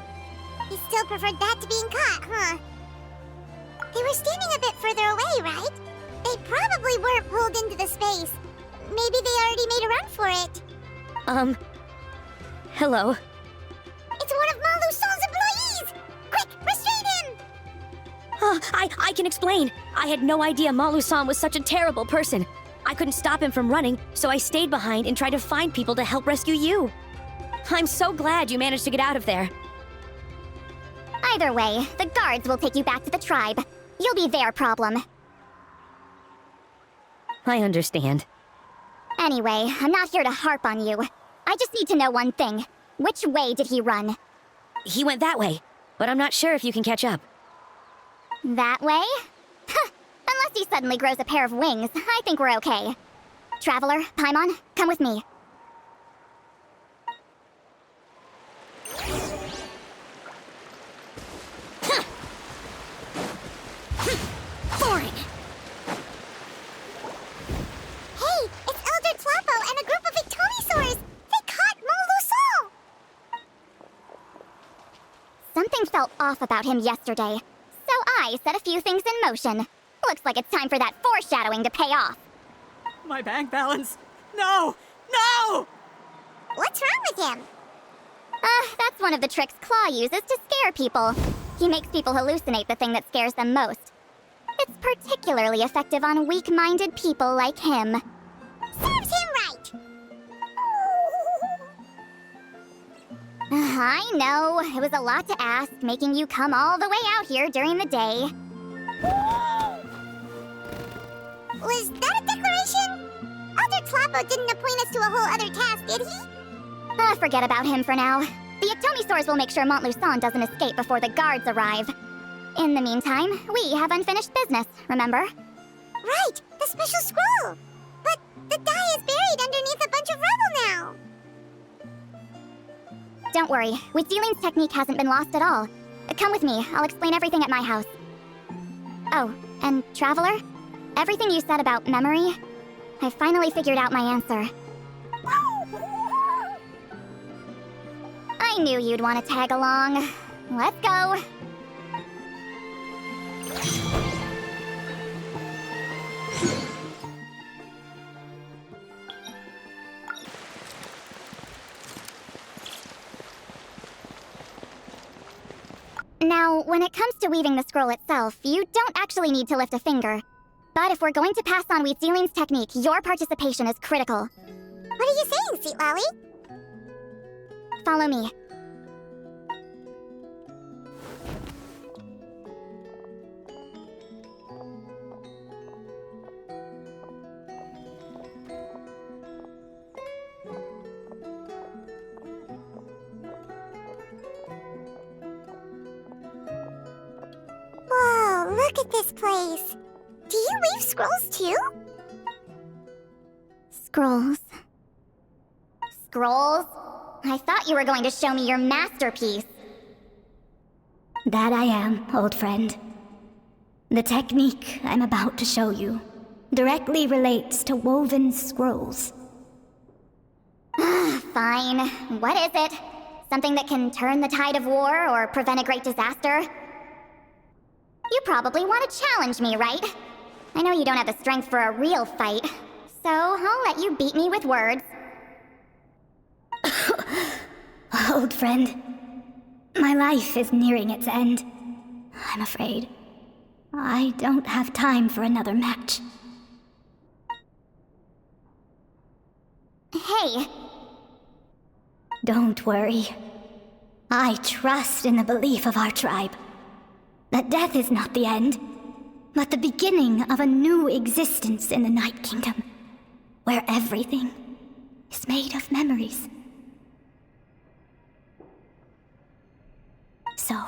He still preferred that to being caught, huh? They were standing a bit further away, right? They probably weren't pulled into the space. Maybe they already made a run for it. Hello. It's one of Malu Son's employees! Quick, restrain him! I can explain. I had no idea Malu-san was such a terrible person. I couldn't stop him from running, so I stayed behind and tried to find people to help rescue you. I'm so glad you managed to get out of there. Either way, the guards will take you back to the tribe. You'll be their problem. I understand. Anyway, I'm not here to harp on you. I just need to know one thing. Which way did he run? He went that way, but I'm not sure if you can catch up. That way? Unless he suddenly grows a pair of wings, I think we're okay. Traveler, Paimon, come with me. Boring! Hey, it's Elder Tapo and a group of Victomisaurs! They caught Malu Son! Something felt off about him yesterday, so I set a few things in motion. Looks like it's time for that foreshadowing to pay off. My bank balance! No! No! What's wrong with him? That's one of the tricks Claw uses to scare people. He makes people hallucinate the thing that scares them most. It's particularly effective on weak-minded people like him. Serves him right! I know, it was a lot to ask, making you come all the way out here during the day. Was that a declaration? Elder Tapo didn't appoint us to a whole other task, did he? Forget about him for now. The Ectomisaurs will make sure Montluçon doesn't escape before the guards arrive. In the meantime, we have unfinished business, remember? Right, the special scroll! But the die is buried underneath a bunch of rubble now! Don't worry, Huitzilin's technique hasn't been lost at all. Come with me, I'll explain everything at my house. Oh, and Traveler? Everything you said about memory, I finally figured out my answer. I knew you'd want to tag along. Let's go. Now, when it comes to weaving the scroll itself, you don't actually need to lift a finger. But if we're going to pass on Wheatzealing's technique, your participation is critical. What are you saying, Sweet Lolly? Follow me. Whoa, look at this place. Do you weave scrolls too? Scrolls. Scrolls? I thought you were going to show me your masterpiece. That I am, old friend. The technique I'm about to show you directly relates to woven scrolls. Fine. What is it? Something that can turn the tide of war or prevent a great disaster? You probably want to challenge me, right? I know you don't have the strength for a real fight, so I'll let you beat me with words. Old friend, my life is nearing its end. I'm afraid I don't have time for another match. Hey! Don't worry. I trust in the belief of our tribe that death is not the end, but the beginning of a new existence in the Night Kingdom, where everything is made of memories. So,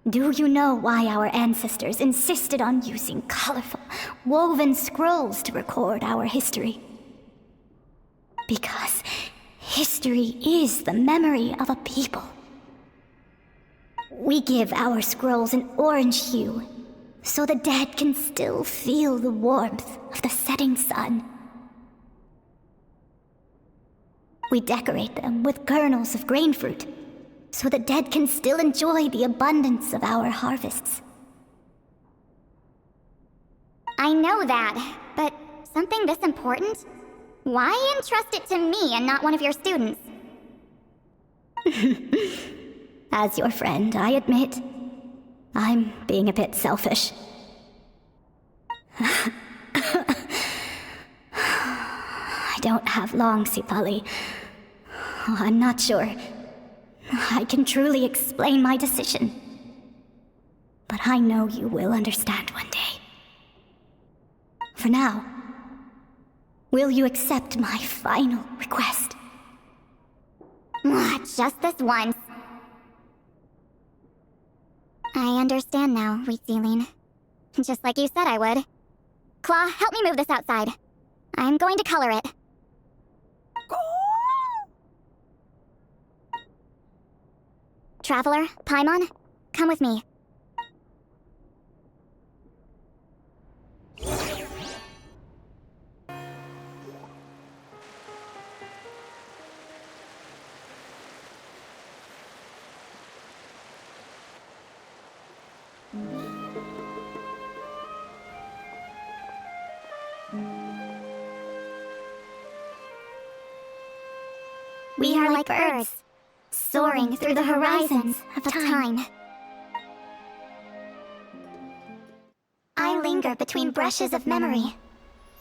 do you know why our ancestors insisted on using colorful, woven scrolls to record our history? Because history is the memory of a people. We give our scrolls an orange hue, so the dead can still feel the warmth of the setting sun. We decorate them with kernels of grain fruit, so the dead can still enjoy the abundance of our harvests. I know that, but something this important? Why entrust it to me and not one of your students? As your friend, I admit, I'm being a bit selfish. I don't have long, Sidali. I'm not sure I can truly explain my decision. But I know you will understand one day. For now, will you accept my final request? Just this once. I understand now, Wheatzealing. Just like you said I would. Claw, help me move this outside. I'm going to color it. Traveler, Paimon, come with me. We are like birds, soaring through the horizons of time. I linger between brushes of memory,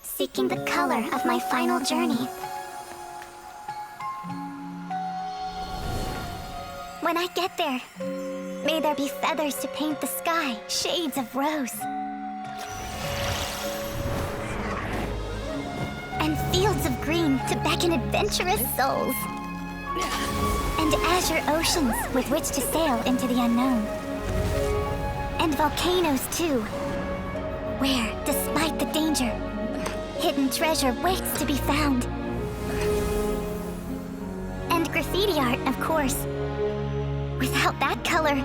seeking the color of my final journey. When I get there, may there be feathers to paint the sky, shades of rose. And fields of green to beckon adventurous souls. And azure oceans with which to sail into the unknown. And volcanoes too, where, despite the danger, hidden treasure waits to be found. And graffiti art, of course. Without that color,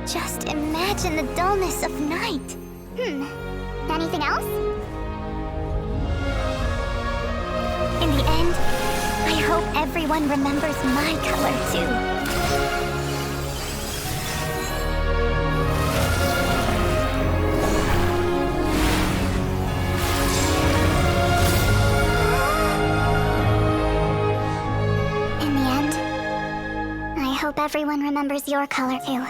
just imagine the dullness of night. Anything else? In the end, I hope everyone remembers my color too. In the end, I hope everyone remembers your color too.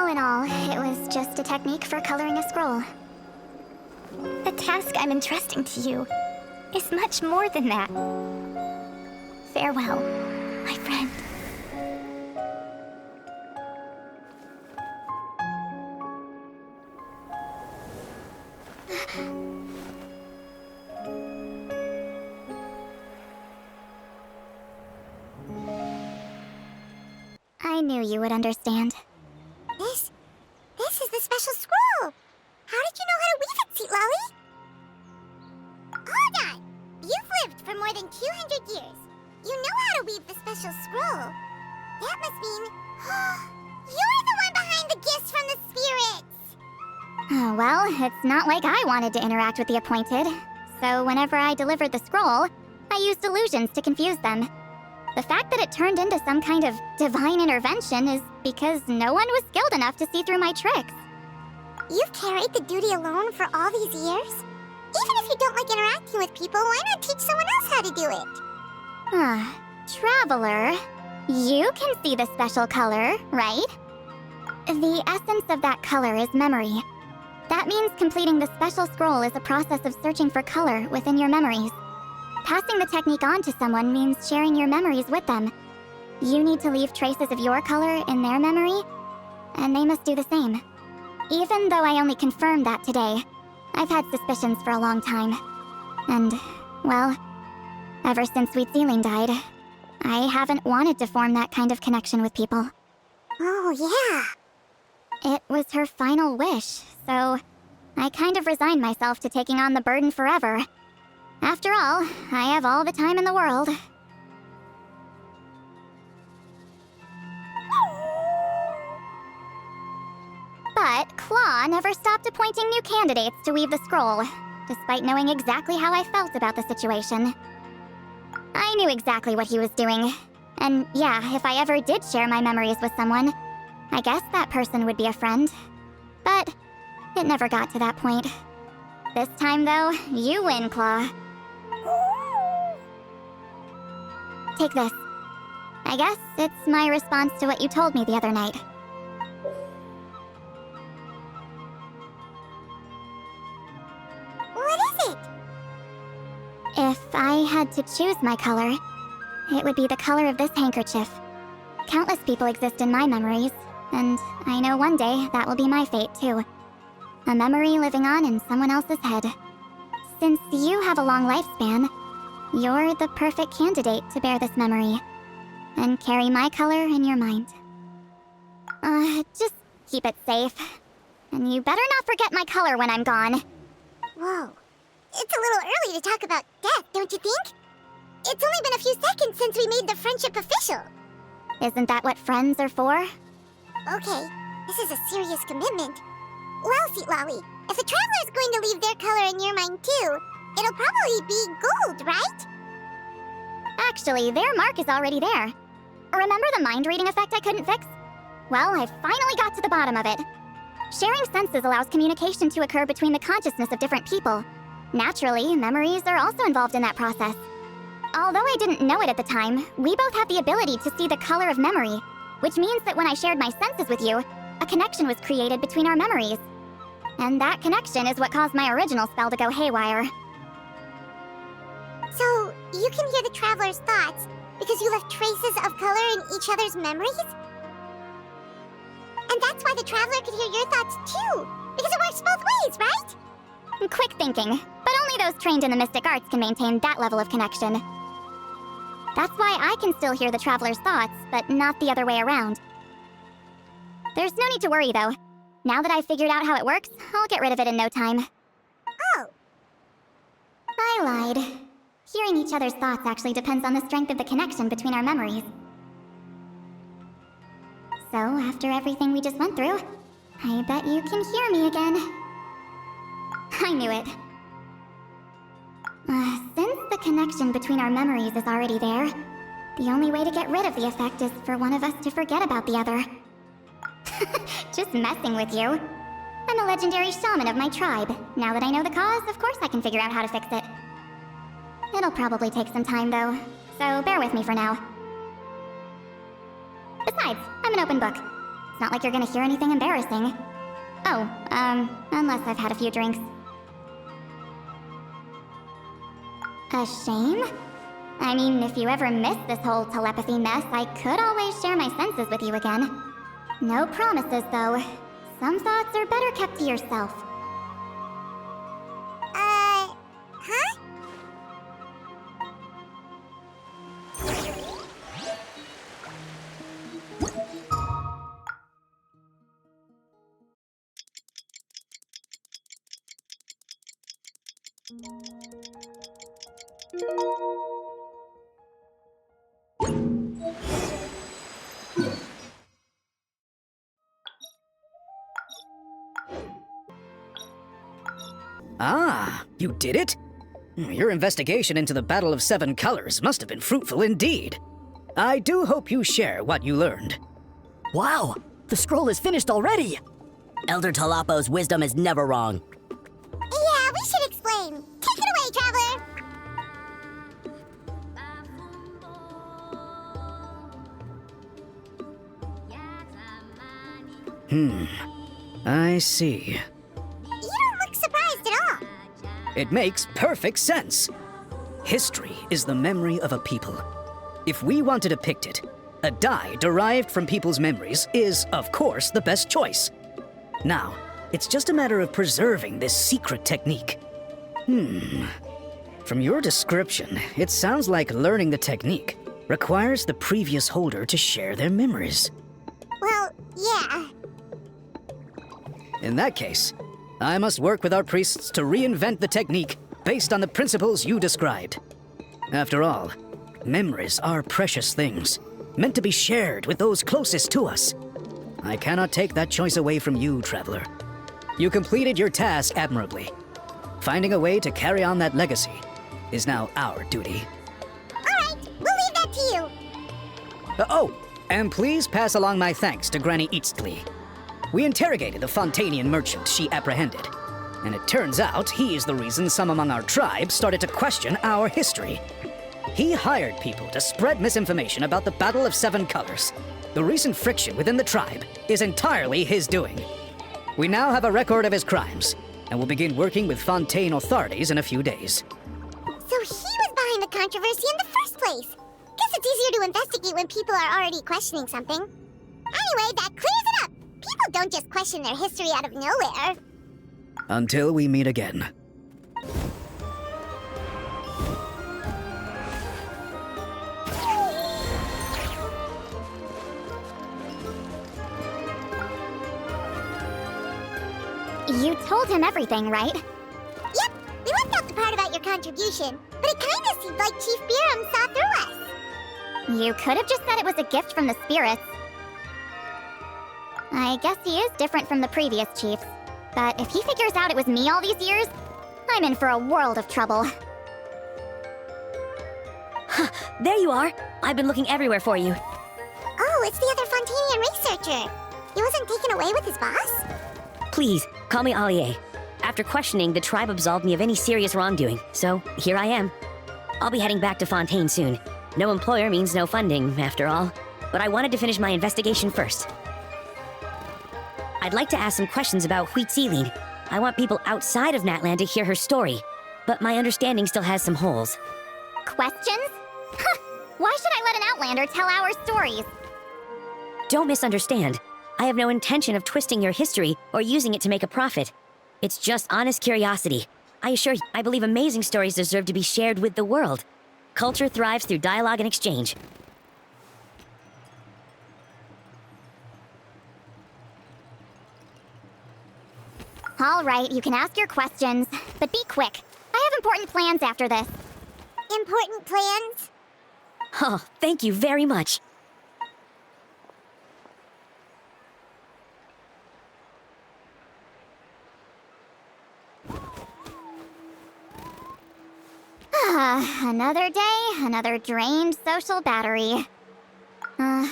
All in all, it was just a technique for coloring a scroll. The task I'm entrusting to you is much more than that. Farewell, my friend. I knew you would understand. This is the special scroll! How did you know how to weave it, Sidali? Hold on! You've lived for more than 200 years. You know how to weave the special scroll. That must mean... you're the one behind the gifts from the spirits! Oh, well, it's not like I wanted to interact with the appointed. So whenever I delivered the scroll, I used illusions to confuse them. The fact that it turned into some kind of divine intervention is because no one was skilled enough to see through my tricks. You've carried the duty alone for all these years? Even if you don't like interacting with people, why not teach someone else how to do it? Traveler, you can see the special color, right? The essence of that color is memory. That means completing the special scroll is a process of searching for color within your memories. Passing the technique on to someone means sharing your memories with them. You need to leave traces of your color in their memory, and they must do the same. Even though I only confirmed that today, I've had suspicions for a long time. And, well, ever since Sweet Ceiling died, I haven't wanted to form that kind of connection with people. Oh, yeah. It was her final wish, so I kind of resigned myself to taking on the burden forever. After all, I have all the time in the world. But Claw never stopped appointing new candidates to weave the scroll, despite knowing exactly how I felt about the situation. I knew exactly what he was doing. And yeah, if I ever did share my memories with someone, I guess that person would be a friend. But it never got to that point. This time, though, you win, Claw. Take this. I guess it's my response to what you told me the other night. What is it? If I had to choose my color, it would be the color of this handkerchief. Countless people exist in my memories, and I know one day that will be my fate, too. A memory living on in someone else's head. Since you have a long lifespan, you're the perfect candidate to bear this memory, and carry my color in your mind. Just keep it safe. And you better not forget my color when I'm gone. Whoa. It's a little early to talk about death, don't you think? It's only been a few seconds since we made the friendship official. Isn't that what friends are for? Okay, this is a serious commitment. Well, Sidali, if the Traveler's going to leave their color in your mind too, it'll probably be gold, right? Actually, their mark is already there. Remember the mind reading effect I couldn't fix? Well, I finally got to the bottom of it. Sharing senses allows communication to occur between the consciousness of different people. Naturally, memories are also involved in that process. Although I didn't know it at the time, we both have the ability to see the color of memory, which means that when I shared my senses with you, a connection was created between our memories. And that connection is what caused my original spell to go haywire. So, you can hear the Traveler's thoughts because you left traces of color in each other's memories? And that's why the Traveler could hear your thoughts too, because it works both ways, right? Quick thinking, but only those trained in the mystic arts can maintain that level of connection. That's why I can still hear the Traveler's thoughts, but not the other way around. There's no need to worry, though. Now that I've figured out how it works, I'll get rid of it in no time. Oh. I lied. Hearing each other's thoughts actually depends on the strength of the connection between our memories. So, after everything we just went through, I bet you can hear me again. I knew it. Since the connection between our memories is already there, the only way to get rid of the effect is for one of us to forget about the other. Just messing with you. I'm a legendary shaman of my tribe. Now that I know the cause, of course I can figure out how to fix it. It'll probably take some time, though, so bear with me for now. Besides, I'm an open book. not like you're gonna hear anything embarrassing. Oh, unless I've had a few drinks. A shame? I mean, if you ever miss this whole telepathy mess, I could always share my senses with you again. No promises, though. Some thoughts are better kept to yourself. Huh? Ah, you did it? Your investigation into the Battle of Seven Colors must have been fruitful indeed. I do hope you share what you learned. Wow, the scroll is finished already! Elder Talapo's wisdom is never wrong. Yeah, we should explain. Take it away, Traveler! I see. You don't look surprised at all. It makes perfect sense. History is the memory of a people. If we want to depict it, a dye derived from people's memories is, of course, the best choice. Now, it's just a matter of preserving this secret technique. From your description, it sounds like learning the technique requires the previous holder to share their memories. Well, yeah. In that case, I must work with our priests to reinvent the technique based on the principles you described. After all, memories are precious things, meant to be shared with those closest to us. I cannot take that choice away from you, Traveler. You completed your task admirably. Finding a way to carry on that legacy is now our duty. All right, we'll leave that to you. Oh, and please pass along my thanks to Granny Eastly. We interrogated the Fontanian merchant she apprehended, and it turns out he is the reason some among our tribe started to question our history. He hired people to spread misinformation about the Battle of Seven Colors. The recent friction within the tribe is entirely his doing. We now have a record of his crimes, and will begin working with Fontaine authorities in a few days. So he was behind the controversy in the first place. Guess it's easier to investigate when people are already questioning something. Anyway, that clears it up. People don't just question their history out of nowhere. Until we meet again. You told him everything, right? Yep, we left out the part about your contribution, but it kinda seemed like Chief Beram saw through us. You could have just said it was a gift from the spirits. I guess he is different from the previous chiefs. But if he figures out it was me all these years, I'm in for a world of trouble. There you are. I've been looking everywhere for you. Oh, it's the other Fontanian researcher. He wasn't taken away with his boss? Please, call me Allier. After questioning, the tribe absolved me of any serious wrongdoing, so here I am. I'll be heading back to Fontaine soon. No employer means no funding, after all. But I wanted to finish my investigation first. I'd like to ask some questions about Huitziline. I want people outside of Natlan to hear her story, but my understanding still has some holes. Questions? Why should I let an Outlander tell our stories? Don't misunderstand. I have no intention of twisting your history or using it to make a profit. It's just honest curiosity. I assure you, I believe amazing stories deserve to be shared with the world. Culture thrives through dialogue and exchange. All right, you can ask your questions, but be quick. I have important plans after this. Important plans? Oh, thank you very much. Another day, another drained social battery. Hold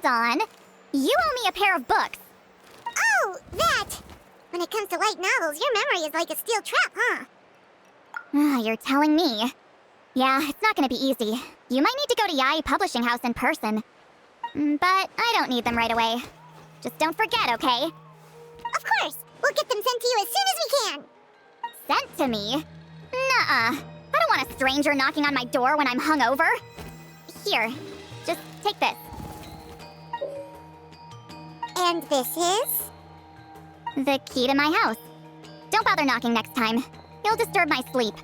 on. You owe me a pair of books. Oh, that! When it comes to light novels, your memory is like a steel trap, huh? You're telling me. Yeah, it's not gonna be easy. You might need to go to Yai Publishing House in person. But I don't need them right away. Just don't forget, okay? Of course! We'll get them sent to you as soon as we can! Sent to me? Nuh-uh. I don't want a stranger knocking on my door when I'm hungover. Here, just take this. And this is? The key to my house. Don't bother knocking next time. You'll disturb my sleep.